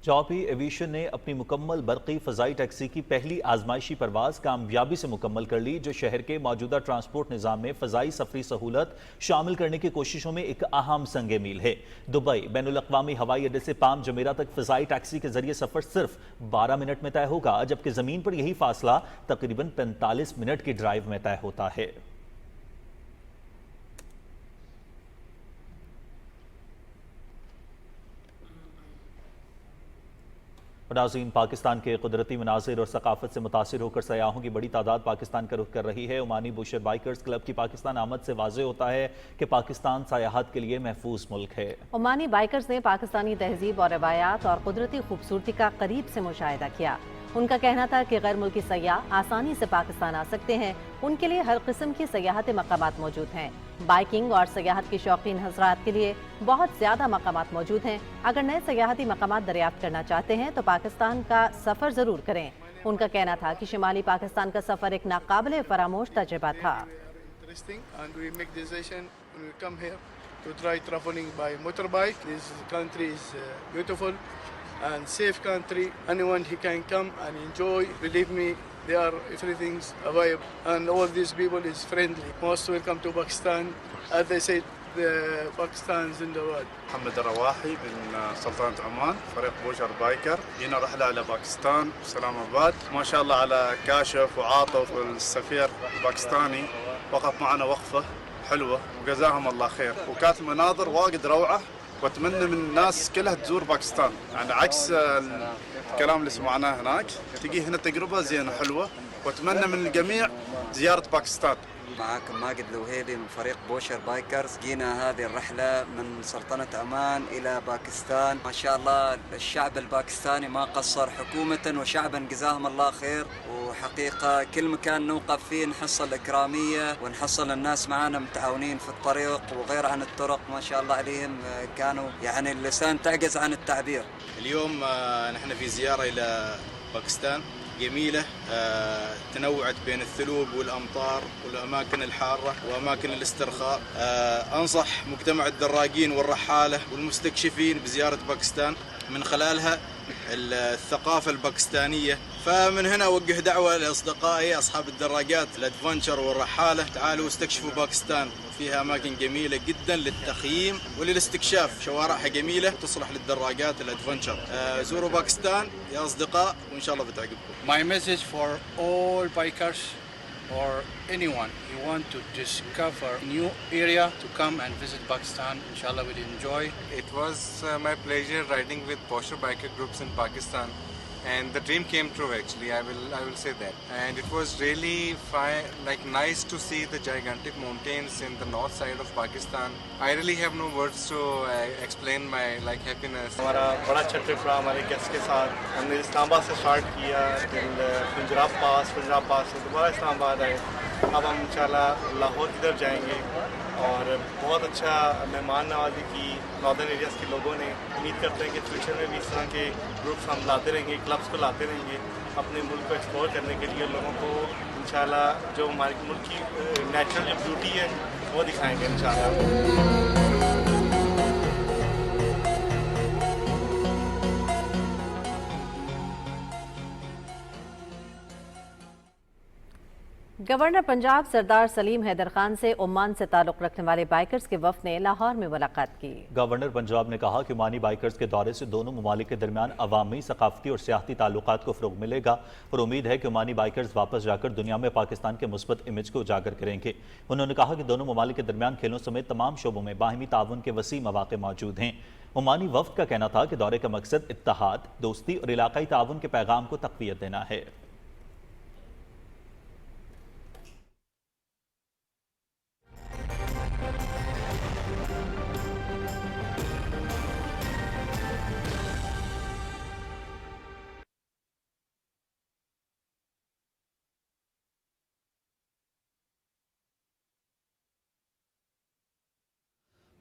चौपी एविएशन ने अपनी मुकम्मल बरक़ी फ़ज़ाई टैक्सी की पहली आजमाइशी परवाज़ कामयाबी से मुकम्मल कर ली, जो शहर के मौजूदा ट्रांसपोर्ट निज़ाम में फ़ज़ाई सफ़री सहूलत शामिल करने की कोशिशों में एक अहम संग मील है। दुबई बैनुल-अक़वामी हवाई अड्डे से पाम जमीरा तक फ़ज़ाई टैक्सी के जरिए सफ़र सिर्फ 12 मिनट में तय होगा, जबकि ज़मीन पर यही फासला तकरीबन 45 मिनट की ड्राइव में तय होता है। नाज़रीन, पाकिस्तान के कुदरती मनाज़िर और सकाफत से मुतासिर होकर सयाहों की बड़ी तादाद पाकिस्तान का रुख कर रही है। ओमानी बुशर बाइकर्स क्लब की पाकिस्तान आमद से वाज़े होता है कि पाकिस्तान सयाहत के लिए महफूज मुल्क है। ओमानी बाइकर्स ने पाकिस्तानी तहजीब और रवायात और कुदरती खूबसूरती का करीब से मुशाहिदा किया। उनका कहना था कि गैर मुल्की सयाह आसानी से पाकिस्तान आ सकते हैं। उनके लिए हर किस्म की सयाहती मकामात मौजूद हैं। बाइकिंग और सयाहत की शौकीन हज़रात के लिए बहुत ज़्यादा मकामात मौजूद हैं। अगर नए सयाहती मकामात दरियाफ्त करना चाहते हैं तो पाकिस्तान का सफ़र ज़रूर करें। उनका कहना था कि शिमाली पाकिस्तान का सफ़र एक नाकाबिले फरामोश तजुर्बा था। To try traveling by motorbike. This country is beautiful and safe country. Anyone he can come and enjoy. Believe me, they are everything's available, and all these people is friendly. Most welcome to Pakistan. As they say, the Pakistan's in the world. محمد الرواحي من سلطنة Oman, فريق بوشر بايكر. جينا رحلة على باكستان وسلام آباد. ما شاء الله على كاشف وعاطف والسفير الباكستاني وقف معنا وقفة حلوة وجزاهم الله خير، وكانت المناظر واجد روعة، واتمنى من الناس كلها تزور باكستان، يعني عكس الكلام اللي سمعناه هناك، تجي هنا تجربة زينة حلوة، واتمنى من الجميع زيارة باكستان. معكم ماجد الوهيبي من فريق بوشر بايكرز. جينا هذه الرحلة من سلطنة عمان إلى باكستان. ما شاء الله الشعب الباكستاني ما قصر، حكومة وشعبا جزاهم الله خير. وحقيقة كل مكان نوقف فيه نحصل إكرامية ونحصل الناس معنا متعاونين في الطريق، وغير عن الطرق ما شاء الله عليهم كانوا يعني اللسان تعجز عن التعبير. اليوم نحن في زيارة إلى باكستان جميلة، تنوعت بين الثلوج والأمطار والأماكن الحارة وأماكن الاسترخاء. أنصح مجتمع الدراجين والرحالة والمستكشفين بزيارة باكستان من خلالها الثقافة الباكستانية. فمن هنا أوجه دعوة لأصدقائي أصحاب الدراجات الأدفنشر والرحالة، تعالوا استكشفوا باكستان، فيها أماكن جميلة جدا للتخييم وللاستكشاف، شوارعها جميلة تصلح للدراجات الأدفنشر. زوروا باكستان يا أصدقاء وإن شاء الله بتعجبكم. My message for all bikers or anyone who want to discover new area to come and visit Pakistan. Inshallah will enjoy. It was my pleasure riding with Bosher biker groups in Pakistan, and the dream came true actually. I will say that. And it was really nice to see the gigantic mountains in the north side of Pakistan. I really have no words to explain my happiness. ہمارا بڑا اچھا trip رہا ہمارے guest کے ساتھ. ہم نے اسلام آباد سے اسٹارٹ کیا، پھر پنجاب پاس سے دوبارہ اسلام آباد آئے. اب ہم انشاءاللہ لاہور کی طرف جائیں گے، اور بہت اچھا مہمان نوازی کی ناردرن ایریاز کے لوگوں نے. امید کرتے ہیں کہ فیوچر میں بھی اس طرح کے گروپس ہم لاتے رہیں گے، کلبس کو لاتے رہیں گے اپنے ملک کو ایکسپلور کرنے کے لیے. لوگوں کو انشاءاللہ جو ہمارے ملک کی نیچرل جو بیوٹی ہے وہ دکھائیں گے انشاءاللہ. गवर्नर पंजाब सरदार सलीम हैदर खान से ओमान से ताल्लुक़ रखने वाले बाइकर्स के वफ़द ने लाहौर में मुलाकात की। गवर्नर पंजाब ने कहा कि ओमानी बाइकर्स के दौरे से दोनों ममालिक के दरमियान अवामी, सकाफती और सियासी ताल्लुकात को फ़रोग़ मिलेगा, और उम्मीद है कि ओमानी बाइकर्स वापस जाकर दुनिया में पाकिस्तान के मुस्बत इमेज को उजागर करेंगे। उन्होंने कहा कि दोनों ममालिक के दरमियान खेलों समेत तमाम शोबों में बाहिमी ताउन के वसी मौक़े मौजूद हैं। ओमानी वफ़द का कहना था कि दौरे का मकसद इत्तेहाद, दोस्ती और इलाक़ाई ताउन के पैगाम को तक़वियत देना है।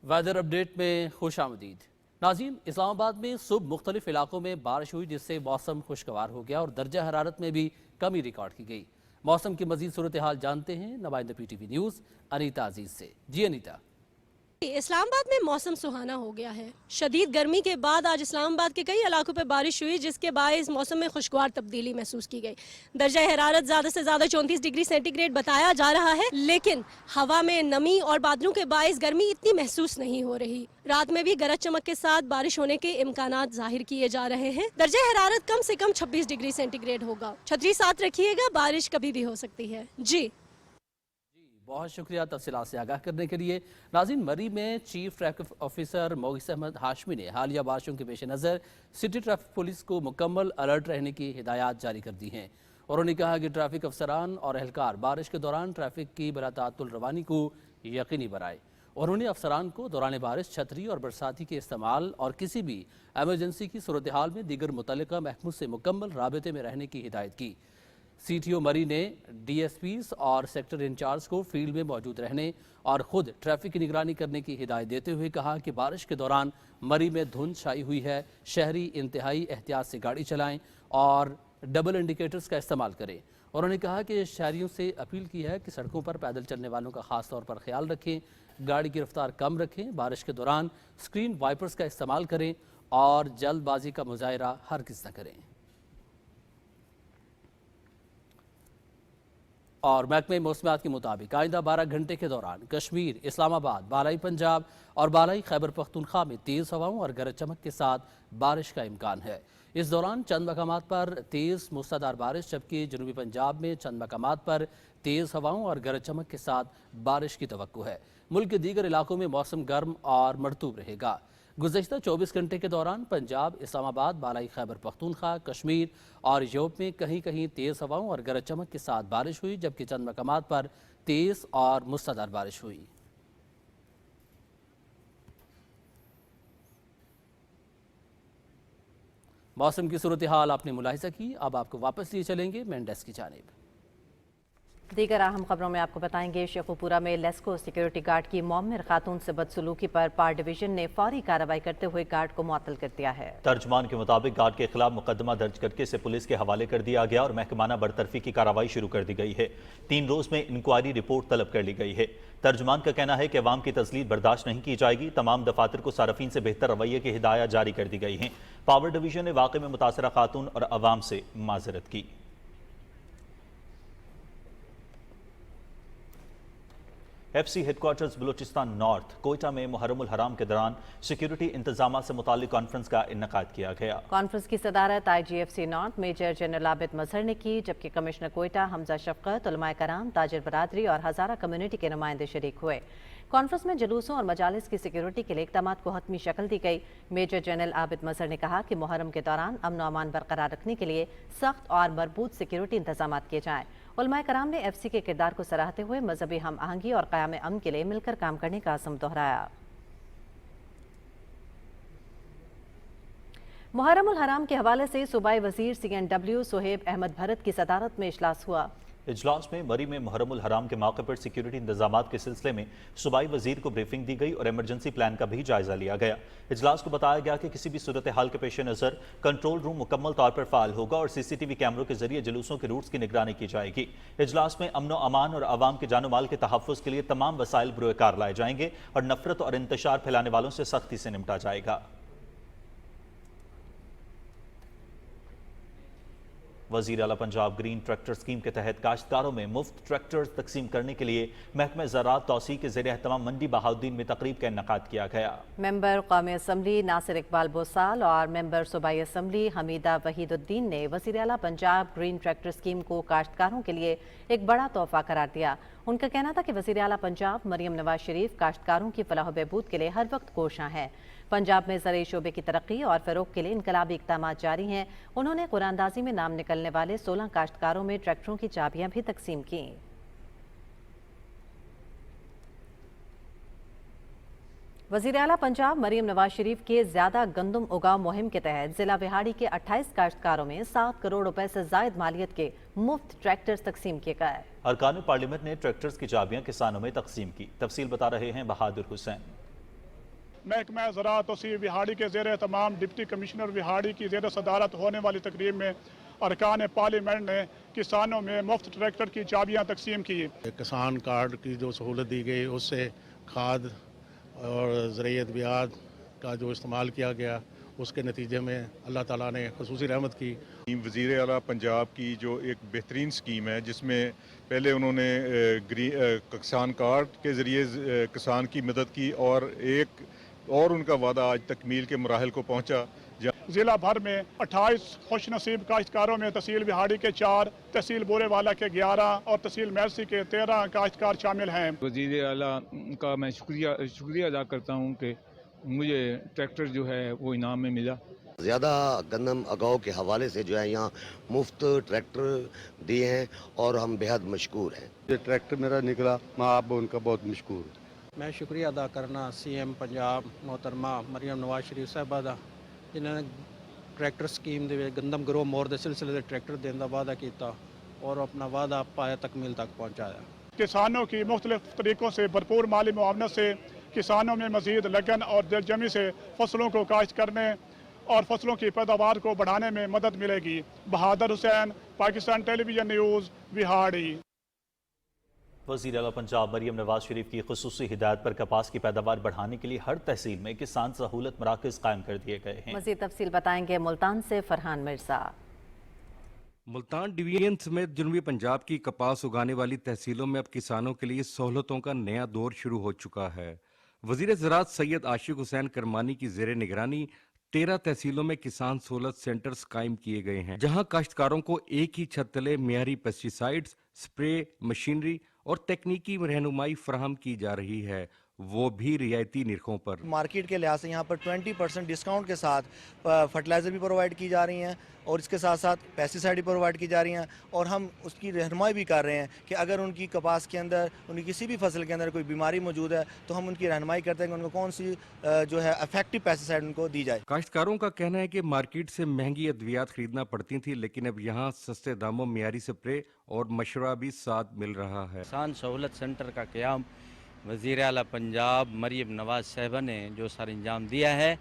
वेदर अपडेट में खुश आमदीद। नाज़रीन, इस्लामाबाद में सुबह मुख्तलिफ इलाकों में बारिश हुई जिससे मौसम खुशगवार हो गया और दर्जा हरारत में भी कमी रिकॉर्ड की गई। मौसम की मजीद सूरत हाल जानते हैं नुमाइंदा PTV न्यूज़ अनीता अजीज से। जी अनीता। इस्लामाबाद में मौसम सुहाना हो गया है। शदीद गर्मी के बाद आज इस्लामाबाद के कई इलाकों पर बारिश हुई जिसके बायस मौसम में खुशगवार तब्दीली महसूस की गई। दर्जा हरारत ज़्यादा से ज़्यादा 34 डिग्री सेंटीग्रेड बताया जा रहा है, लेकिन हवा में नमी और बादलों के बायस गर्मी इतनी महसूस नहीं हो रही। रात में भी गरज चमक के साथ बारिश होने के इम्कानात जाहिर किए जा रहे हैं। दर्जा हरारत कम से कम 26 डिग्री सेंटीग्रेड होगा। छतरी साथ रखिएगा, बारिश कभी भी हो सकती है। जी बहुत शुक्रिया तफसीलात से आगाह करने के लिए। नाज़रीन, मरी में chief traffic officer Mughees Ahmed Hashmi ने हालिया बारिशों के पेश नज़र सिटी ट्रैफिक पुलिस को मुकम्मल अलर्ट रहने की हिदायत जारी कर दी हैं। उन्होंने कहा कि ट्रैफिक अफसरान और एहलकार बारिश के दौरान ट्रैफिक की बरातातुल रवानी को यकीनी बनाए। उन्होंने अफसरान को दौरान बारिश छतरी और बरसाती के इस्तेमाल और किसी भी एमरजेंसी की सूरत हाल में दीगर मुतल्लिका महकमों से मुकम्मल राबते में रहने की हिदायत की। CTO मरी ने DSPs और सेक्टर इंचार्ज को फील्ड में मौजूद रहने और ख़ुद ट्रैफिक की निगरानी करने की हिदायत देते हुए कहा कि बारिश के दौरान मरी में धुंध छाई हुई है, शहरी इंतहाई एहतियात से गाड़ी चलाएं और डबल इंडिकेटर्स का इस्तेमाल करें। उन्होंने कहा कि शहरियों से अपील की है कि सड़कों पर पैदल चलने वालों का ख़ास तौर पर ख्याल रखें, गाड़ी की रफ्तार कम रखें, बारिश के दौरान स्क्रीन वाइपर्स का इस्तेमाल करें और जल्दबाजी का मुजाहरा हरगिज़ न करें। और महकमे मौसमियात के मुताबिक आइंदा 12 घंटे के दौरान कश्मीर, इस्लामाबाद, बालाई पंजाब और बालाई खैबर पख्तूनख्वा में तेज़ हवाओं और गरज चमक के साथ बारिश का इम्कान है। इस दौरान चंद मकामात पर तेज़ मूसलाधार बारिश, जबकि जनूबी पंजाब में चंद मकामात पर तेज़ हवाओं और गरज चमक के साथ बारिश की तवक्को है। मुल्क के दीगर इलाकों में मौसम गर्म और मरतूब रहेगा। गुज़श्ता 24 घंटे के दौरान पंजाब, इस्लामाबाद, बालाई खैबर पख्तूनख्वा, कश्मीर और यूरोप में कहीं कहीं तेज़ हवाओं और गरज चमक के साथ बारिश हुई, जबकि चंद मकामात पर तेज़ और मूसलाधार बारिश हुई। मौसम की सूरत हाल आपने मुलाहिजा की। अब आपको वापस लिए चलेंगे मेन डेस्क की जानिब। दीगर अहम खबरों में आपको बताएंगे शेखुपुरा में लेस्को सिक्योरिटी गार्ड की मौमिर खातून से बदसलूकी पर पार डिवीजन ने फौरी कार्रवाई करते हुए गार्ड को मुअत्तल कर दिया है। तर्जमान के मुताबिक गार्ड के खिलाफ मुकदमा दर्ज करके इसे पुलिस के हवाले कर दिया गया और महकमाना बरतरफी की कार्रवाई शुरू कर दी गई है। 3 रोज में इंक्वायरी रिपोर्ट तलब कर ली गई है। तर्जमान का कहना है कि अवाम की तजलील बर्दाश्त नहीं की जाएगी। तमाम दफातर को सार्फिन से बेहतर रवैये की हिदायत जारी कर दी गई हैं। पावर डिवीजन ने वाक़े में मुतासरा खातून और अवाम से माजरत की। FC headquarters Balochistan north Quetta में मुहर्रमुल हराम के दौरान सिक्योरिटी इंतजाम से मुतालिक कॉन्फ्रेंस का इन्नेकाद किया गया। कॉन्फ्रेंस की सदारत IGFC north major general Abid Mazhar ने की, जबकि कमिश्नर कोयटा हमजा शफकत, उलमाए कराम, ताजिर बरादरी और हजारा कम्युनिटी के नुमाइंदे शरीक हुए। कॉन्फ्रेंस में जुलूसों और मजालिस की सिक्योरिटी के लिए इक़दामात को हतमी शक्ल दी गई। मेजर जनरल आबिद मजहर ने कहा कि मुहर्रम के दौरान अमन और अमान बरकरार रखने के लिए सख्त और मरबूत सिक्योरिटी इंतजाम किए जाएं। उलमाए कराम ने FC के किरदार को सराहते हुए मजहबी हम आहंगी और क़याम अमन के लिए मिलकर काम करने का अज़्म दोहराया। मुहर्रमुल हराम के हवाले से सूबाई वजीर CNW सोहेब अहमद भरत की सदारत में इजलास हुआ। इजलास में मरी में मुहर्रमुल हराम के मौके पर सिक्योरिटी इंतजामात के सिलसिले में सूबाई वजीर को ब्रीफिंग दी गई और इमरजेंसी प्लान का भी जायजा लिया गया। इजलास को बताया गया कि किसी भी सूरत हाल के पेश नज़र कंट्रोल रूम मुकम्मल तौर पर फाल होगा और CCTV कैमरों के जरिए जुलूसों के रूट्स की निगरानी की जाएगी। इजलास में अमन अमान और आवाम के जानो माल के तहफ़्फ़ुज़ के लिए तमाम वसाइल बुरोकार लाए जाएंगे और नफरत और इंतशार फैलाने वालों से सख्ती से निपटा जाएगा। वज़ीर आला पंजाब ग्रीन ट्रैक्टर स्कीम के तहत काश्तकारों में मुफ्त ट्रैक्टर्स तकसीम करने के लिए महकमे ज़राअत तौसीक़ के ज़ेर एहतमाम मंडी बहाउद्दीन में तकरीब का इन्नेकाद किया गया। मेंबर कौमी असम्बली नासिर इकबाल बोसाल और मेंबर सूबाई असम्बली हमीदा वहीदुद्दीन ने वज़ीर आला पंजाब ग्रीन ट्रैक्टर स्कीम को काश्तकारों के लिए एक बड़ा तोहफा करार दिया। उनका कहना था कि वज़ीर आला पंजाब मरियम नवाज शरीफ काश्तकारों की फलाह बहबूद के लिए हर वक्त कोशां हैं। पंजाब में ज़राई शोबे की तरक्की और फ़रोग़ के लिए इनकलाबी इक़दाम जारी हैं। उन्होंने कुरानदाजी में नाम निकलने वाले 16 काश्तकारों में ट्रैक्टरों की चाबियां भी तकसीम की। वज़ीर आला पंजाब मरियम नवाज शरीफ के ज़्यादा गंदम उगाव मुहिम के तहत ज़िला बिहाड़ी के 28 काश्तकारों में 7 करोड़ रुपए से ज़ायद मालियत के मुफ्त ट्रैक्टर्स तकसीम किए गए। अरकान पार्लियामेंट ने ट्रैक्टर्स की चाबियां किसानों में तकसीम की। तफसील बता रहे हैं बहादुर हुसैन। महकमा ज़राअत तहसील विहाड़ी के ज़ेर तमाम डिप्टी कमिश्नर विहाड़ी की ज़ेर सदारत होने वाली तकरीब में अरकान पार्लियामेंट ने किसानों में मुफ्त ट्रैक्टर की चाबियाँ तकसीम की। किसान कार्ड की जो सहूलत दी गई उससे खाद और ज़राअत बियाद का जो इस्तेमाल किया गया उसके नतीजे में अल्लाह ताला ने ख़ुसूसी रहमत की। वज़ीर आला पंजाब की जो एक बेहतरीन स्कीम है जिसमें पहले उन्होंने किसान कार्ड के ज़रिए किसान की मदद की और उनका वादा आज तकमील के मराहल को पहुँचा। ज़िला भर में 28 खुशनसीब काश्तकारों में तहसील विहाड़ी के 4, तहसील बोरेवाला के 11 और तहसील मैरसी के 13 काश्तकार शामिल हैं। वज़ीर आला का मैं शुक्रिया अदा करता हूँ कि मुझे ट्रैक्टर जो है वो इनाम में मिला। ज़्यादा गंदम अगाव के हवाले से जो है यहाँ मुफ्त ट्रैक्टर दिए हैं और हम बेहद मशकूर हैं। ये ट्रैक्टर मेरा निकला, मैं आप उनका बहुत मशकूर हूँ। मैं शुक्रिया अदा करना CM पंजाब मोहतरमा मरियम नवाज शरीफ साहबा दा जिन्होंने ट्रैक्टर स्कीम दे गंदम ग्रो मोर दे सिलसिले दे ट्रैक्टर देने का वादा किया और अपना वादा पाया तकमील तक पहुँचाया। किसानों की मुख्तलिफ तरीक़ों से भरपूर माली मुआवनत से किसानों में मज़ीद लगन और दिलजमी से फसलों को काश्त करने और फसलों की पैदावार को बढ़ाने में मदद मिलेगी। बहादुर हुसैन, पाकिस्तान टेलीविज़न न्यूज़, विहाड़ी। वज़ीर आला पंजाब मरियम नवाज शरीफ की खुसूसी हिदायत पर कपास की पैदावार बढ़ाने के लिए हर तहसील में किसान सहूलत मराकज़ कायम कर दिए गए हैं। मज़ीद तफसील बताएंगे मुल्तान से फरहान मिर्जा। मुल्तान डिवीजन समेत जनूबी पंजाब की कपास उगाने वाली तहसीलों में अब किसानों के लिए सहूलतों का नया दौर शुरू हो चुका है। वज़ीर ज़राअत सैयद आशिक हुसैन करमानी की ज़ेर निगरानी 13 तहसीलों में किसान सहूलत सेंटर्स कायम किए गए हैं, जहां काश्तकारों को एक ही छत तले मियारी पेस्टिसाइड्स, स्प्रे मशीनरी और तकनीकी रहनुमाई फराहम की जा रही है, वो भी रियायती निरखों पर। मार्केट के लिहाज से यहाँ पर 20% डिस्काउंट के साथ फर्टिलाइज़र भी प्रोवाइड की जा रही हैं और इसके साथ साथ पेस्टिसाइड भी प्रोवाइड की जा रही हैं और हम उसकी रहनुमाई भी कर रहे हैं कि अगर उनकी कपास के अंदर उनकी किसी भी फसल के अंदर कोई बीमारी मौजूद है तो हम उनकी रहनुमाई करते हैं कि उनको कौन सी जो है इफेक्टिव पेस्टिसाइड उनको दी जाए। काश्तकारों का कहना है कि मार्केट से महंगी अद्वियात खरीदना पड़ती थी, लेकिन अब यहाँ सस्ते दामों मियारी स्प्रे और मशवरा भी साथ मिल रहा है। किसान सहूलत सेंटर का क़याम वज़ीर आला पंजाब मरियम नवाज साहिबा ने जो सर अंजाम दिया है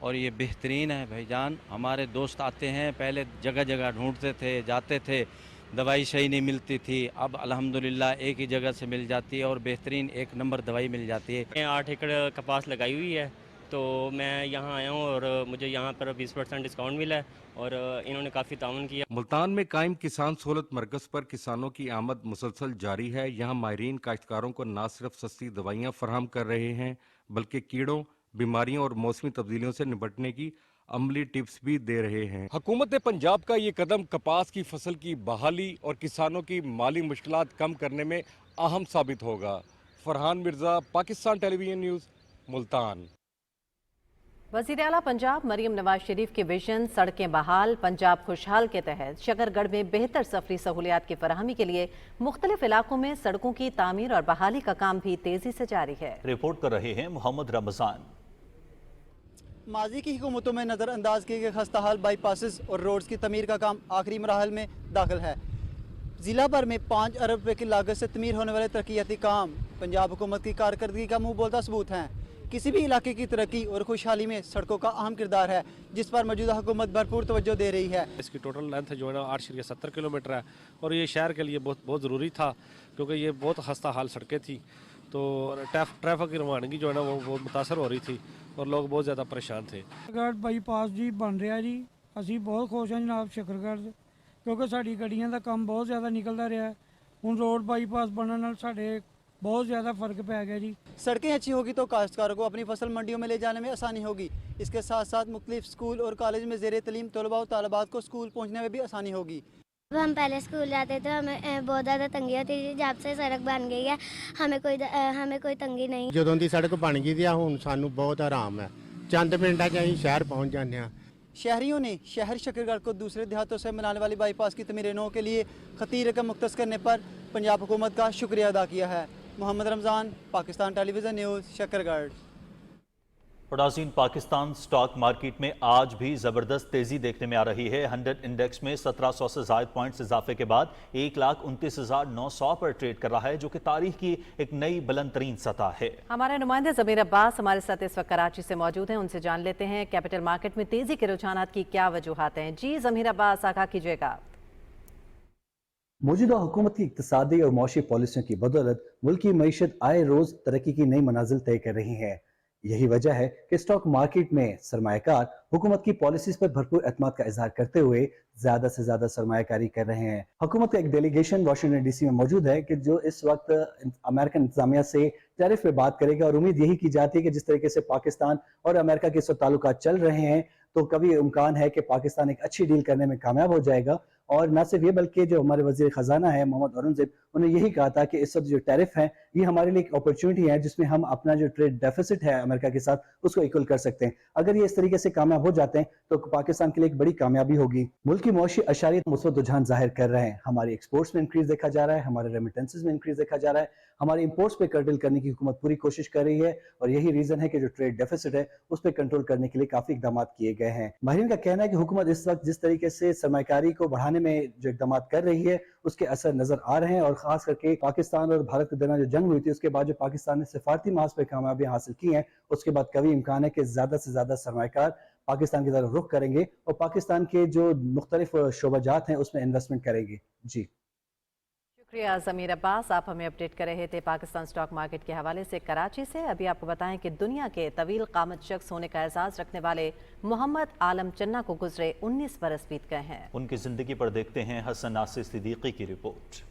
और ये बेहतरीन है भाईजान। हमारे दोस्त आते हैं, पहले जगह जगह ढूंढते थे, जाते थे, दवाई सही नहीं मिलती थी, अब अल्हम्दुलिल्लाह एक ही जगह से मिल जाती है और बेहतरीन 1 नंबर दवाई मिल जाती है। 8 एकड़ कपास लगाई हुई है तो मैं यहाँ आया हूँ और मुझे यहाँ पर 20% डिस्काउंट मिला है और इन्होंने काफ़ी ताउन किया। मुल्तान में कायम किसान सहूलत मरकज़ पर किसानों की आमद मुसलसल जारी है। यहाँ माहिरीन काश्तकारों को न सिर्फ सस्ती दवाइयाँ फराहम कर रहे हैं बल्कि कीड़ों, बीमारियों और मौसमी तब्दीलियों से निपटने की अमली टिप्स भी दे रहे हैं। हुकूमत पंजाब का ये कदम कपास की फसल की बहाली और किसानों की माली मुश्किलात कम करने में अहम साबित होगा। Farhan Mirza, Pakistan television news, Multan. वज़ीर आला पंजाब मरियम नवाज शरीफ के विजन सड़कें बहाल पंजाब खुशहाल के तहत शकरगढ़ में बेहतर सफरी सहूलियात की फराहमी के लिए मुख्तलिफ इलाकों में सड़कों की तामीर और बहाली का काम भी तेजी से जारी है। रिपोर्ट कर रहे हैं मोहम्मद रमजान। माजी की हुकूमतों में नज़रअंदाज किए गए खस्ताहाल बाईपासेस और रोड्स की तमीर का काम आखिरी मराहल में दाखिल है। ज़िला भर में 5 अरब रुपए की लागत से तमीर होने वाले तरक्याती काम पंजाब हुकूमत की कारकर्दगी का मुँह बोलता सबूत हैं। किसी भी इलाके की तरक्की और खुशहाली में सड़कों का अहम किरदार है, जिस पर मौजूदा हुकूमत भरपूर तवज्जो दे रही है। इसकी टोटल लेंथ जो है ना 8.70 किलोमीटर है और ये शहर के लिए बहुत ज़रूरी था क्योंकि ये बहुत खस्ता हाल सड़कें थी, तो ट्रैफिक की रवानगी जो है ना वो बहुत मुतासर हो रही थी और लोग बहुत ज़्यादा परेशान थे। शकरगढ़ बाईपास जी बन रहा जी, असी बहुत खुश हैं जनाब शकरगढ़ क्योंकि साड़ी गड्डियां का काम बहुत ज़्यादा निकलता रहा है। हुण रोड बाईपास बनने नाल साडे बहुत ज़्यादा फ़र्क पै गया जी। सड़कें अच्छी होगी तो काश्तकारों को अपनी फसल मंडियों में ले जाने में आसानी होगी। इसके साथ साथ मुख्तलिफ स्कूल और कॉलेज में ज़ेर तलीम तलबा और तालिबात को स्कूल पहुँचने में भी आसानी होगी। हम पहले स्कूल जाते थे, हमें बहुत ज़्यादा तंगी होती थी। जब से सड़क बन गई है हमें कोई तंगी नहीं। ਜਦੋਂ ਦੀ सड़क बन गई थी ਹੁਣ ਸਾਨੂੰ बहुत आराम है, चंद मिनटां 'ਚ ਅਸੀਂ शहर पहुँच जाते हैं। शहरियों ने शहर शकरगढ़ को दूसरे देहातों से मिलाने वाली बाईपास की तमीर नौ के लिए खतीर रकम मुख्तस करने पर पंजाब हुकूमत का शुक्रिया अदा किया है। Mohammad Ramzan, Pakistan television news, Shakargarh. और नाज़रीन, पाकिस्तान स्टॉक मार्केट में आज भी ज़बरदस्त तेज़ी देखने में आ रही है। 100 इंडेक्स में 1700 से ज़ायद पॉइंट्स इजाफे के बाद 1,29,900 पर ट्रेड कर रहा है, जो कि तारीख की एक नई बुलंद तरीन सतह है। हमारे नुमाइंदे ज़मीर अब्बास हमारे साथ इस वक्त कराची से मौजूद हैं, उनसे जान लेते हैं कैपिटल मार्केट में तेज़ी के रुझानात की क्या वजूहात हैं। जी ज़मीर अब्बास, आगाह कीजिएगा। मौजूदा हुकूमत की इक्तिसादी और मौशी पॉलिसियों की बदौलत मुल्क की मईशत आए रोज तरक्की की नई मनाजिल तय कर रही है। यही वजह है कि स्टॉक मार्केट में सरमायाकार हुकूमत की पॉलिसीज पर भरपूर एतमाद का इजहार करते हुए ज्यादा से ज्यादा सरमायाकारी कर रहे हैं। हुकूमत का एक डेलीगेशन वाशिंगटन डीसी में मौजूद है कि जो इस वक्त अमेरिकन इंतजामिया से टैरिफ पे बात करेगा, और उम्मीद यही की जाती है कि जिस तरीके से पाकिस्तान और अमेरिका के ताल्लुकात चल रहे हैं, तो कभी इम्कान है कि पाकिस्तान एक अच्छी डील करने में कामयाब हो जाएगा। और न सिर्फ ये बल्कि जो हमारे वजीर खजाना है मोहम्मद औरंगजेब, उन्होंने यही कहा था कि इस वक्त जो टैरिफ है ये हमारे लिए एक अपॉर्चुनिटी है जिसमें हम अपना जो ट्रेड डेफिसिट है अमेरिका के साथ उसको इक्वल कर सकते हैं। अगर ये इस तरीके से कामयाब हो जाते हैं तो पाकिस्तान के लिए एक बड़ी कामयाबी होगी। मुल्क की मौशी अशारियत मुस्बत रुझान जाहिर कर रहे हैं। हमारे एक्सपोर्ट्स में इंक्रीज देखा जा रहा है, हमारे रेमिटेंसेज में इंक्रीज देखा जा रहा है, हमारे इंपोर्ट्स पे कर्टल करने की हुकूमत पूरी कोशिश कर रही है, और यही रीजन है कि जो ट्रेड डेफिसिट है उस पर कंट्रोल करने के लिए काफी इकदाम किए गए हैं। माहिरीन का कहना है कि हुकूमत इस वक्त जिस तरीके से सरमायाकारी को बढ़ाने में जो इकदाम कर रही है उसके असर नजर आ रहे हैं, और खास करके पाकिस्तान और भारत के दरमियान जो जंग हुई थी उसके बाद जो पाकिस्तान ने सिफारती मार्च पे कामयाबी हासिल की है, उसके बाद कभी इम्कान है कि ज्यादा से ज्यादा सरमायाकार पाकिस्तान की तरफ रुख करेंगे और पाकिस्तान के जो मुख्तलिफ शोबाजात हैं उसमें इन्वेस्टमेंट करेंगे। जी शुक्रिया ज़मीर अब्बास, आप हमें अपडेट कर रहे थे पाकिस्तान स्टॉक मार्केट के हवाले से कराची से। अभी आपको बताएं कि दुनिया के तवील कामत शख्स होने का एहसास रखने वाले मोहम्मद आलम चन्ना को गुजरे 19 बरस बीत गए हैं। उनकी जिंदगी पर देखते हैं हसन नासिर सिद्दीकी की रिपोर्ट।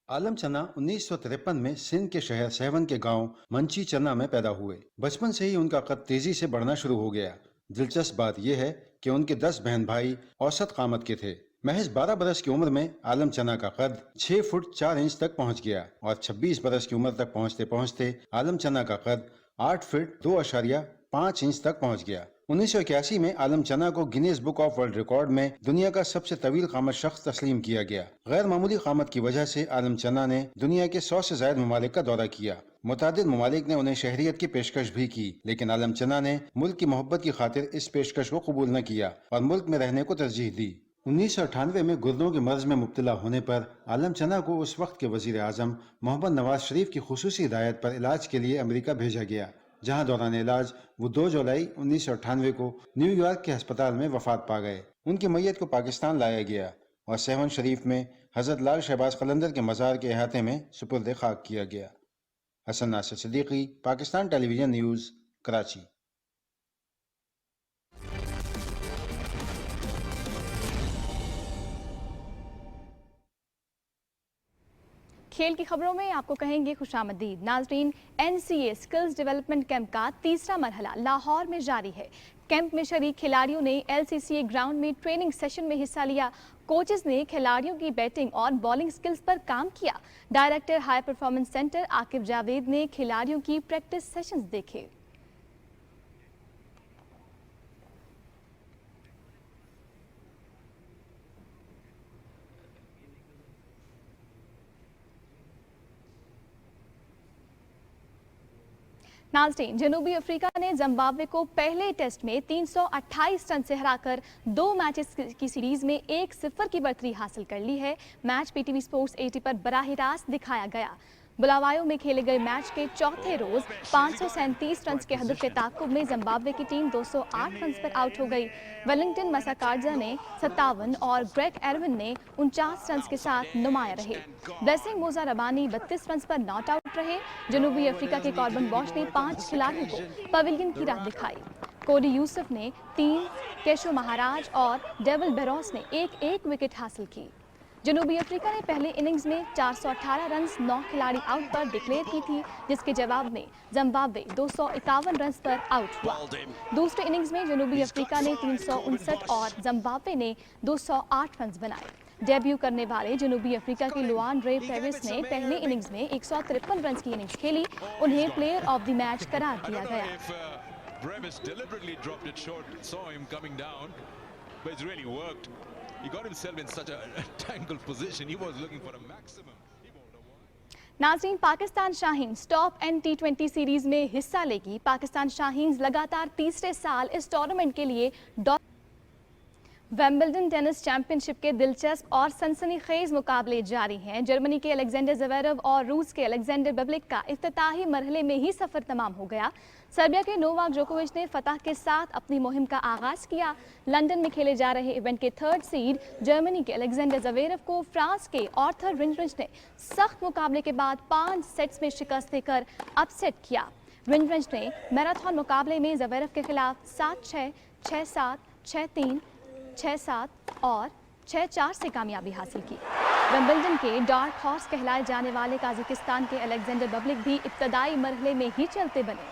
आलम चन्ना 1953 में सिंध के शहर सहवन के गांव मंची चन्ना में पैदा हुए। बचपन से ही उनका कद तेजी से बढ़ना शुरू हो गया। दिलचस्प बात यह है कि उनके 10 बहन भाई औसत कामत के थे। महज 12 बरस की उम्र में आलम चन्ना का कद 6 फुट 4 इंच तक पहुंच गया, और 26 बरस की उम्र तक पहुंचते पहुंचते आलम चन्ना का कद 8 फुट 2.5 इंच तक पहुंच गया। 1981 में आलम चन्ना को Guinness book of world record में दुनिया का सबसे तवील कामत शख्स तस्लीम किया गया। गैर मामूली कामत की वजह से आलम चन्ना ने दुनिया के 100 से ज्यादा ममालिक का दौरा किया। मुतादिद ममालिक ने उन्हें शहरियत की पेशकश भी की, लेकिन आलम चन्ना ने मुल्क की मोहब्बत की खातिर इस पेशकश को कबूल न किया और मुल्क में रहने को तरजीह दी। 1998 में गुर्दों के मर्ज में मुब्तला होने पर आलम चन्ना को उस वक्त के वजीर आजम मोहम्मद नवाज शरीफ की खुसूसी हिदायत पर इलाज के लिए अमेरिका भेजा गया, जहां दौरान इलाज वो 2 जुलाई 1998 को न्यूयॉर्क के अस्पताल में वफात पा गए। उनकी मैयत को पाकिस्तान लाया गया और सहवन शरीफ में हजरत लाल शहबाज कलंदर के मज़ार के अहाते में सुपुर्द खाक किया गया। Hasan Nasir Siddiqui, Pakistan television news, Karachi. खेल की खबरों में आपको कहेंगे खुशामदीद। नाजरीन, NCA स्किल्स डेवलपमेंट कैंप का तीसरा मरहला लाहौर में जारी है। कैंप में शरीक खिलाड़ियों ने LCCA ग्राउंड में ट्रेनिंग सेशन में हिस्सा लिया। कोचेस ने खिलाड़ियों की बैटिंग और बॉलिंग स्किल्स पर काम किया। Director high performance centre Aqib Javed ने खिलाड़ियों की प्रैक्टिस सेशंस देखे। नाज़रीन, जनूबी अफ्रीका ने जिम्बाब्वे को पहले टेस्ट में 328 रन से हराकर 2 मैचेस की सीरीज में 1-0 की बढ़तरी हासिल कर ली है। मैच PTV स्पोर्ट्स 80 पर बराह रास्त दिखाया गया। बुलावायो में खेले गए मैच के चौथे रोज 537 रन के हदफ के ताक़ुब में जिम्बाब्वे की टीम 208 रन पर आउट हो गई। वेलिंगटन मसाकार्जा ने 57 और ग्रेग एरविन ने 49 रन के साथ नुमाया रहे। ब्लेसिंग मोजा रबानी 32 रन पर नॉट आउट रहे। जनूबी अफ्रीका के कॉर्बन बॉश ने 5 खिलाड़ियों को पवेलियन की राह दिखाई। कोडी यूसुफ ने 3, केशो महाराज और डेविल बेरोस ने 1-1 विकेट हासिल की। जनूबी अफ्रीका ने पहले इनिंग्स में 418 रन 9 खिलाड़ी आउट पर डिक्लेयर की थी, जिसके जवाब में जिम्बाब्वे 251 रन पर आउट हुआ। दूसरे इनिंग्स में जनूबी अफ्रीका ने 359 और जिम्बाब्वे ने 208 रन बनाए। डेब्यू करने वाले जनूबी अफ्रीका के लुआन रे पेविस ने पहले इनिंग्स में 153 रन की इनिंग्स खेली। उन्हें प्लेयर ऑफ द मैच करार दिया गया। He got himself in such a tangled position. He was looking for a maximum. नाज़रीन, Pakistan Shaheen's top and T20 series में हिस्सा लेगी। पाकिस्तान शाहीन्स लगातार तीसरे साल इस टूर्नामेंट के लिए विंबलडन टेनिस चैंपियनशिप के दिलचस्प और सनसनीखेज मुकाबले जारी हैं। जर्मनी के अलेक्जेंडर ज़वेरेव और रूस के अलेक्जेंडर बबलिक का इफ्तिताही मरहले में ही सफ़र तमाम हो गया। सर्बिया के नोवाक जोकोविच ने फतह के साथ अपनी मुहिम का आगाज़ किया। लंदन में खेले जा रहे इवेंट के थर्ड सीड जर्मनी के अलेक्जेंडर ज़वेरेव को फ्रांस के आर्थर रिंजरिंच ने सख्त मुकाबले के बाद 5 सेट्स में शिकस्त देकर अपसेट किया। रिंजरिंच ने मैराथन मुकाबले में ज़वेरेव के खिलाफ 7-6, 6-7, 6-3, 6-7 और 6-4 से कामयाबी हासिल की। विंबलडन के डार्क हॉर्स कहलाए जाने वाले काज़ाकिस्तान के अलेक्जेंडर बबलिक भी इब्तदाई मरहले में ही चलते बने।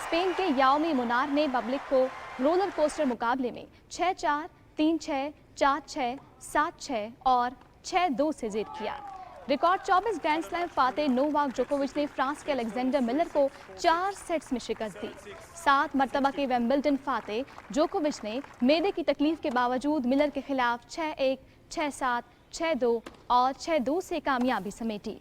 स्पेन के याओमी मुनार ने बबलिक को रोलर कोस्टर मुकाबले में 6-4, 3-6, 4-6, 7-6 और 6-2 से जीत किया। रिकॉर्ड 24 ग्रैंड स्लैम फाते नोवाक जोकोविच ने फ्रांस के अलेक्जेंडर मिलर को 4 सेट्स में शिकस्त दी। 7 मरतबा के विंबलडन फाते जोकोविच ने मेदे की तकलीफ के बावजूद मिलर के खिलाफ 6-1, 6-7, 6-2 और 6-2 से कामयाबी समेटी।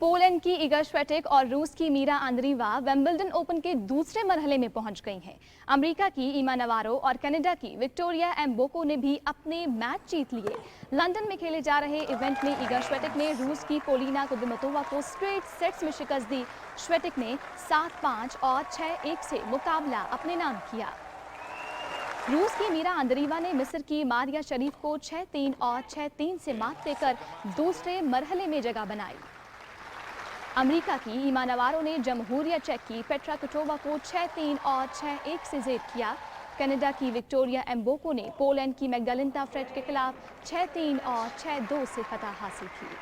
पोलैंड की इगा श्वेटेक और रूस की मीरा आंद्रीवा विंबलडन ओपन के दूसरे मरहले में पहुंच गई हैं। अमेरिका की ईमा नवारो और कनाडा की विक्टोरिया एम्बोको ने भी अपने मैच जीत लिए। लंदन में खेले जा रहे इवेंट में इगा श्वेटेक ने रूस की पोलिना कुदिमतोवा को स्ट्रेट सेट्स में शिकस्त दी। श्वेटेक ने 7-5 और 6-1 से मुकाबला अपने नाम किया। रूस की मीरा आंद्रीवा ने मिस्र की मारिया शरीफ को 6-3 और 6-3 से मात देकर दूसरे मरहले में जगह बनाई। अमेरिका की ईमा नवारो ने जमहूरिया चेक की पेट्रा कुटोवा को 6-3 और 6-1 से जीत किया। कनाडा की विक्टोरिया एम्बोको ने पोलैंड की मैगडालेना फ्रेड के खिलाफ 6-3 और 6-2 से फतह हासिल की।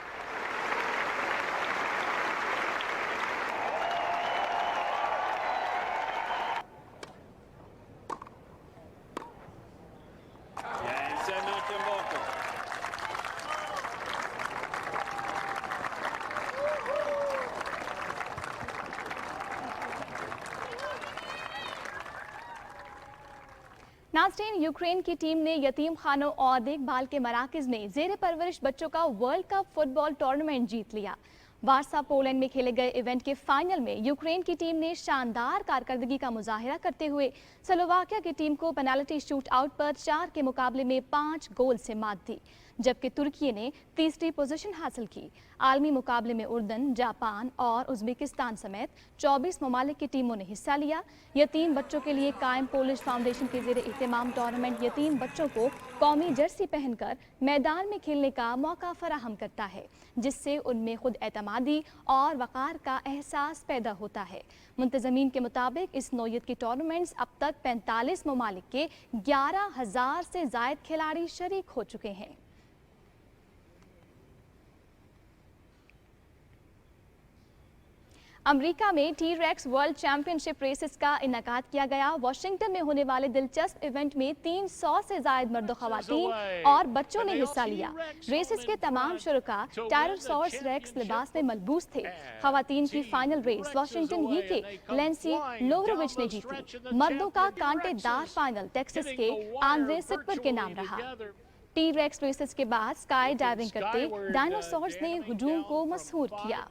नाज़रीन, यूक्रेन की टीम ने यतीम खानों और देखभाल के मराकज़ में ज़ेर परवरिश बच्चों का वर्ल्ड कप फुटबॉल टूर्नामेंट जीत लिया। वारसा पोलैंड में खेले गए इवेंट के फाइनल में यूक्रेन की टीम ने शानदार कारकर्दगी का मुजाहिरा करते हुए स्लोवाकिया की टीम को पेनाल्टी शूट आउट पर 4 के मुकाबले में 5 गोल से मात दी, जबकि तुर्की ने तीसरी पोजीशन हासिल की। आलमी मुकाबले में उर्दन, जापान और उज़्बेकिस्तान समेत 24 ममालिक की टीमों ने हिस्सा लिया। यतीम बच्चों के लिए कायम पोलिश फाउंडेशन के ज़ेरे एहतमाम टूर्नामेंट यतीम बच्चों को कौमी जर्सी पहनकर मैदान में खेलने का मौका फराहम करता है, जिससे उनमें खुद एतमादी और वक़ार का एहसास पैदा होता है। मुंतज़मीन के मुताबिक इस नौयत के टूर्नामेंट्स अब तक 45 ममालिक के 11,000 से ज़ायद खिलाड़ी शरीक हो चुके हैं। अमेरिका में टी-रेक्स वर्ल्ड चैंपियनशिप रेसेस का इनेकाद किया गया। वाशिंगटन में होने वाले दिलचस्प इवेंट में 300 से ज़ायद मर्द ख़वातीन और बच्चों ने हिस्सा लिया। रेसेस के तमाम शुरका टायरोसॉरस रेक्स लिबास में मलबूस थे। ख़वातीन की फाइनल रेस वाशिंगटन ही के लेंसी लोवरोविच ने जीती। मर्दों का कांटेदार फाइनल टेक्सास के आंद्रे सिटपर के नाम रहा। टी-रेक्स रेसेस के बाद स्काई डाइविंग करते डायनासोर्स ने हुजूम को मशहूर किया।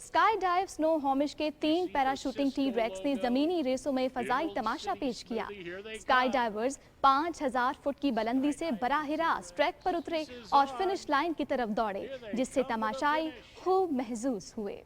स्काई डाइव स्नो होमिश के 3 पैराशूटिंग टी-रेक्स ने जमीनी रेसों में फजाई तमाशा पेश किया। स्काई डाइवर्स 5000 फुट की बुलंदी से बराह रास्त ट्रैक पर उतरे और फिनिश लाइन की तरफ दौड़े, जिससे तमाशाई खूब महसूस हुए।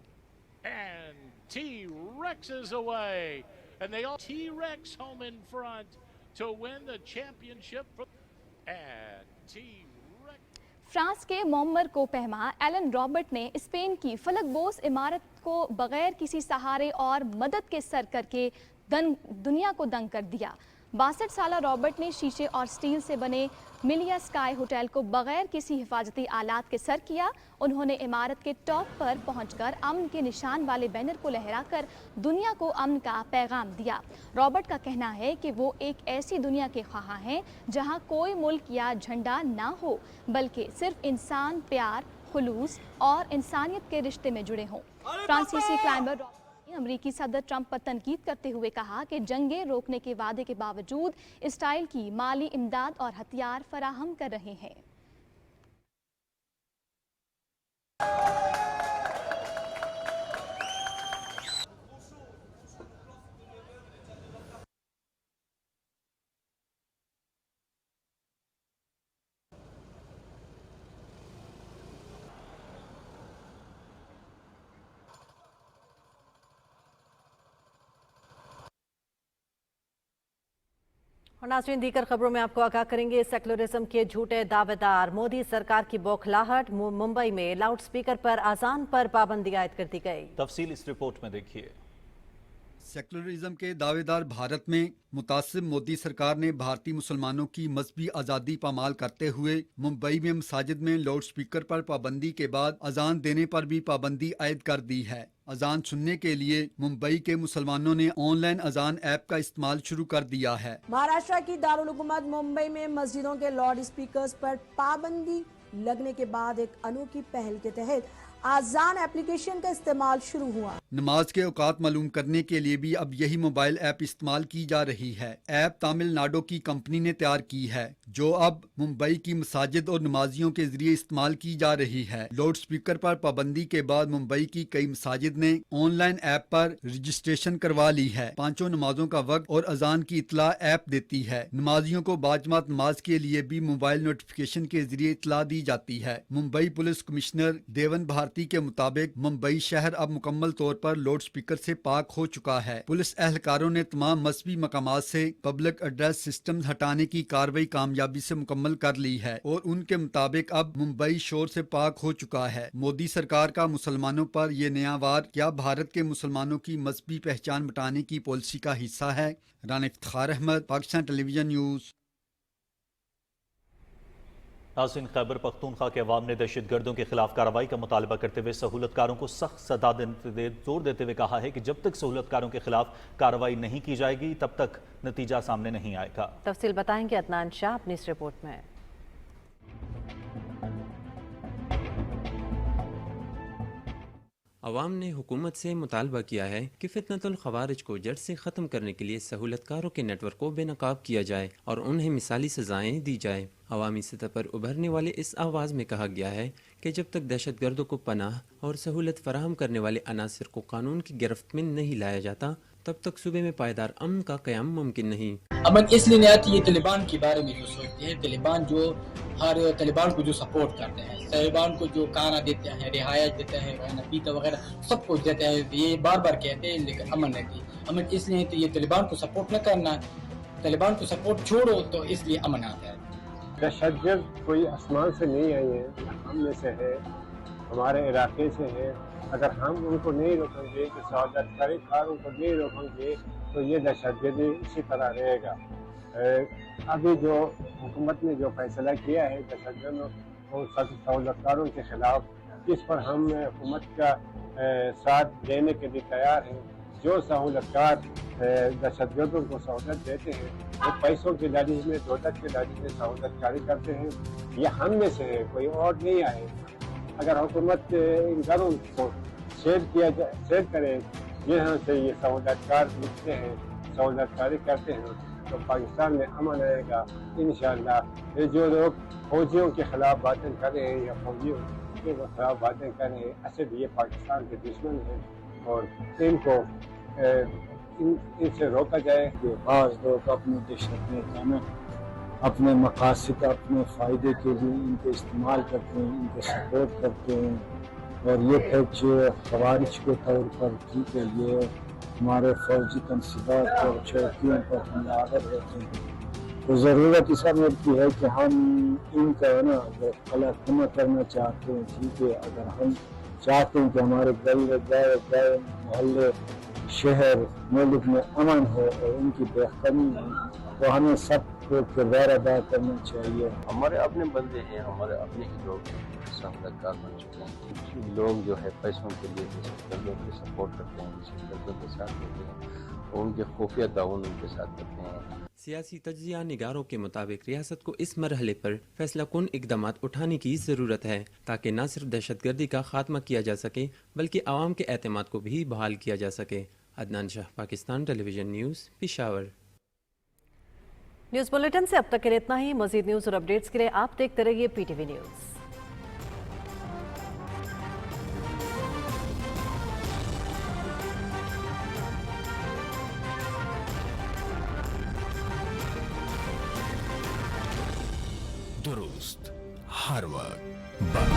फ्रांस के मोमर को पहमा एलन रॉबर्ट ने स्पेन की फलकबोस इमारत को बगैर किसी सहारे और मदद के सर करके दुनिया को दंग कर दिया। 62 साला रॉबर्ट ने शीशे और स्टील से बने मिलिया स्काई होटल को बगैर किसी हिफाजती आलात के सर किया। उन्होंने इमारत के टॉप पर पहुंचकर अमन के निशान वाले बैनर को लहराकर दुनिया को अमन का पैगाम दिया। रॉबर्ट का कहना है कि वो एक ऐसी दुनिया के ख्वाहां हैं जहां कोई मुल्क या झंडा ना हो, बल्कि सिर्फ इंसान प्यार, खुलूस और इंसानियत के रिश्ते में जुड़े हों। फ्रांसीसी क्लाइंबर अमेरिकी सदर ट्रंप पर तनकीद करते हुए कहा कि जंगें रोकने के वादे के बावजूद इसराइल की माली इमदाद और हथियार फराहम कर रहे हैं। और नाज़रीन, दीकर खबरों में आपको आगाह करेंगे। सेकुलरिज्म के झूठे दावेदार, मोदी सरकार की बौखलाहट। मुंबई में लाउड स्पीकर पर अजान पर पाबंदी आयद कर दी गई। तफसील इस रिपोर्ट में देखिए। सेकुलरिज्म के दावेदार भारत में मुतासिब मोदी सरकार ने भारतीय मुसलमानों की मजहबी आज़ादी पामाल करते हुए मुंबई में मसाजिद में लाउड स्पीकर पर पाबंदी के बाद अजान देने पर भी पाबंदी आयद कर दी है। अजान सुनने के लिए मुंबई के मुसलमानों ने ऑनलाइन अजान ऐप का इस्तेमाल शुरू कर दिया है। महाराष्ट्र की दारुल हुकूमत मुंबई में मस्जिदों के लाउड स्पीकर्स पर पाबंदी लगने के बाद एक अनोखी पहल के तहत आजान एप्लीकेशन का इस्तेमाल शुरू हुआ। नमाज के औकात मालूम करने के लिए भी अब यही मोबाइल ऐप इस्तेमाल की जा रही है। ऐप तमिलनाडु की कंपनी ने तैयार की है, जो अब मुंबई की मसाजिद और नमाजियों के जरिए इस्तेमाल की जा रही है। लाउड स्पीकर पर पाबंदी के बाद मुंबई की कई मसाजिद ने ऑनलाइन ऐप पर रजिस्ट्रेशन करवा ली है। पांचों नमाजों का वक्त और अजान की इतला ऐप देती है। नमाजियों को बाजमात नमाज के लिए भी मोबाइल नोटिफिकेशन के जरिए इतला दी जाती है। मुंबई पुलिस कमिश्नर देवन भारती के मुताबिक मुंबई शहर अब मुकम्मल तौर पर लाउड स्पीकर से पाक हो चुका है। पुलिस एहलकारों ने तमाम मजहबी मकामात से पब्लिक एड्रेस सिस्टम हटाने की कार्रवाई कामयाबी से मुकम्मल कर ली है और उनके मुताबिक अब मुंबई शोर से पाक हो चुका है। मोदी सरकार का मुसलमानों पर यह नया वार क्या भारत के मुसलमानों की मजहबी पहचान मिटाने की पॉलिसी का हिस्सा है? Rana Iftikhar Ahmad, Pakistan television news. नाज़रीन, खैबर पख्तूनख्वा के अवाम ने दहशतगर्दों के खिलाफ कार्रवाई का मुतालबा करते हुए सहूलतकारों को सख्त सजा जोर देते हुए कहा है कि जब तक सहूलतकारों के खिलाफ कार्रवाई नहीं की जाएगी तब तक नतीजा सामने नहीं आएगा। तफसील बताएंगे अदनान शाह अपनी इस रिपोर्ट में। अवाम ने हुकूमत से मुतालबा किया है कि फितनतुल खवारिज को जड़ से ख़त्म करने के लिए सहूलतकारों के नेटवर्क को बेनकाब किया जाए और उन्हें मिसाली सजाएं दी जाए। अवामी सतह पर उभरने वाले इस आवाज़ में कहा गया है कि जब तक दहशतगर्दों को पनाह और सहूलत फराहम करने वाले अनासर को कानून की गिरफ्त में नहीं लाया जाता तब तक सूबे में पायदार अमन का क़याम मुमकिन नहीं। अमन इसलिए नहीं आती, ये तालिबान के बारे में जो सोचते हैं, तालिबान जो हर तालिबान को जो सपोर्ट करते हैं, तालिबान को जो खाना देते हैं, रिहायत देते हैं, खाना पीता वगैरह सब कुछ देते हैं, ये बार बार कहते हैं, लेकिन अमन नहीं। अमन इसलिए तो ये तालिबान को सपोर्ट न करना, तालिबान को सपोर्ट छोड़ो तो इसलिए अमन आता है। दहशतगर्द कोई आसमान से नहीं आई है, हम में से है, हमारे इलाके से है। अगर हम उनको नहीं रोकेंगे, कि सौदाकारी कारों को नहीं रोकेंगे तो ये दहशतगर्दी इसी तरह रहेगा। अभी जो हुकूमत ने जो फैसला किया है दहशतगर्दों और सहूलतकारों के खिलाफ, इस पर हम हुकूमत का साथ देने के लिए तैयार हैं। जो सहूलतकार दहशतगर्दों को सहूलत देते हैं वो पैसों की लालच में, दौलत की लालच में सहूलतकारी करते हैं। ये हम में से है, कोई और नहीं आए। अगर हुकूमत इन घरों को सेल करे जहाँ से ये सहूलतकार निकलते हैं, सहूलतकारी करते हैं, तो पाकिस्तान में अमन आएगा इंशाअल्लाह। ये जो लोग फौजियों के खिलाफ बातें कर रहे हैं या फौजियों के खिलाफ बातें कर रहे हैं, असल ये पाकिस्तान के दुश्मन हैं और इनको इनसे रोका जाए। बाज़ लोग अपने दहशत में खाना अपने मकासद, अपने फ़ायदे के लिए इनको इस्तेमाल करते हैं, इनको सपोर्ट करते हैं और ये फैच खवारिज के तौर पर ठीक है, ये हमारे फौजी तनसीबात और चौकियों पर हमला आवर रहते हैं। तो ज़रूरत इस अमर की है कि हम इनका ना अगर कला कम करना चाहते हैं, ठीक है, अगर हम चाहते हैं कि हमारे गाँव मोहल्ले शहर मुल्क में अमन हो और उनकी बेहतरी हो, तो हमें सबको किरदार अदा करना चाहिए। हमारे अपने बंदे हैं, हमारे अपने ही लोग सहमतकार बन चुके हैं। लोग जो है पैसों के लिए दहशतगर्दों के सपोर्ट करते हैं, दहशतगर्दों के साथ होते हैं और उनके खुफिया ताउन उनके साथ करते हैं। सियासी तज्जिया निगारों के मुताबिक रियासत को इस मरहले पर फैसला कुन इकदामात उठाने की ज़रूरत है ताकि न सिर्फ दहशतगर्दी का खात्मा किया जा सके बल्कि आवाम के एतमाद को भी बहाल किया जा सके। Adnan Shah, Pakistan television news, Peshawar. News bulletin से अब तक के लिए इतना ही। मजीद न्यूज़ और अपडेट्स के लिए आप देखते रहिए PTV न्यूज़। दुरुस्त हर वक्त।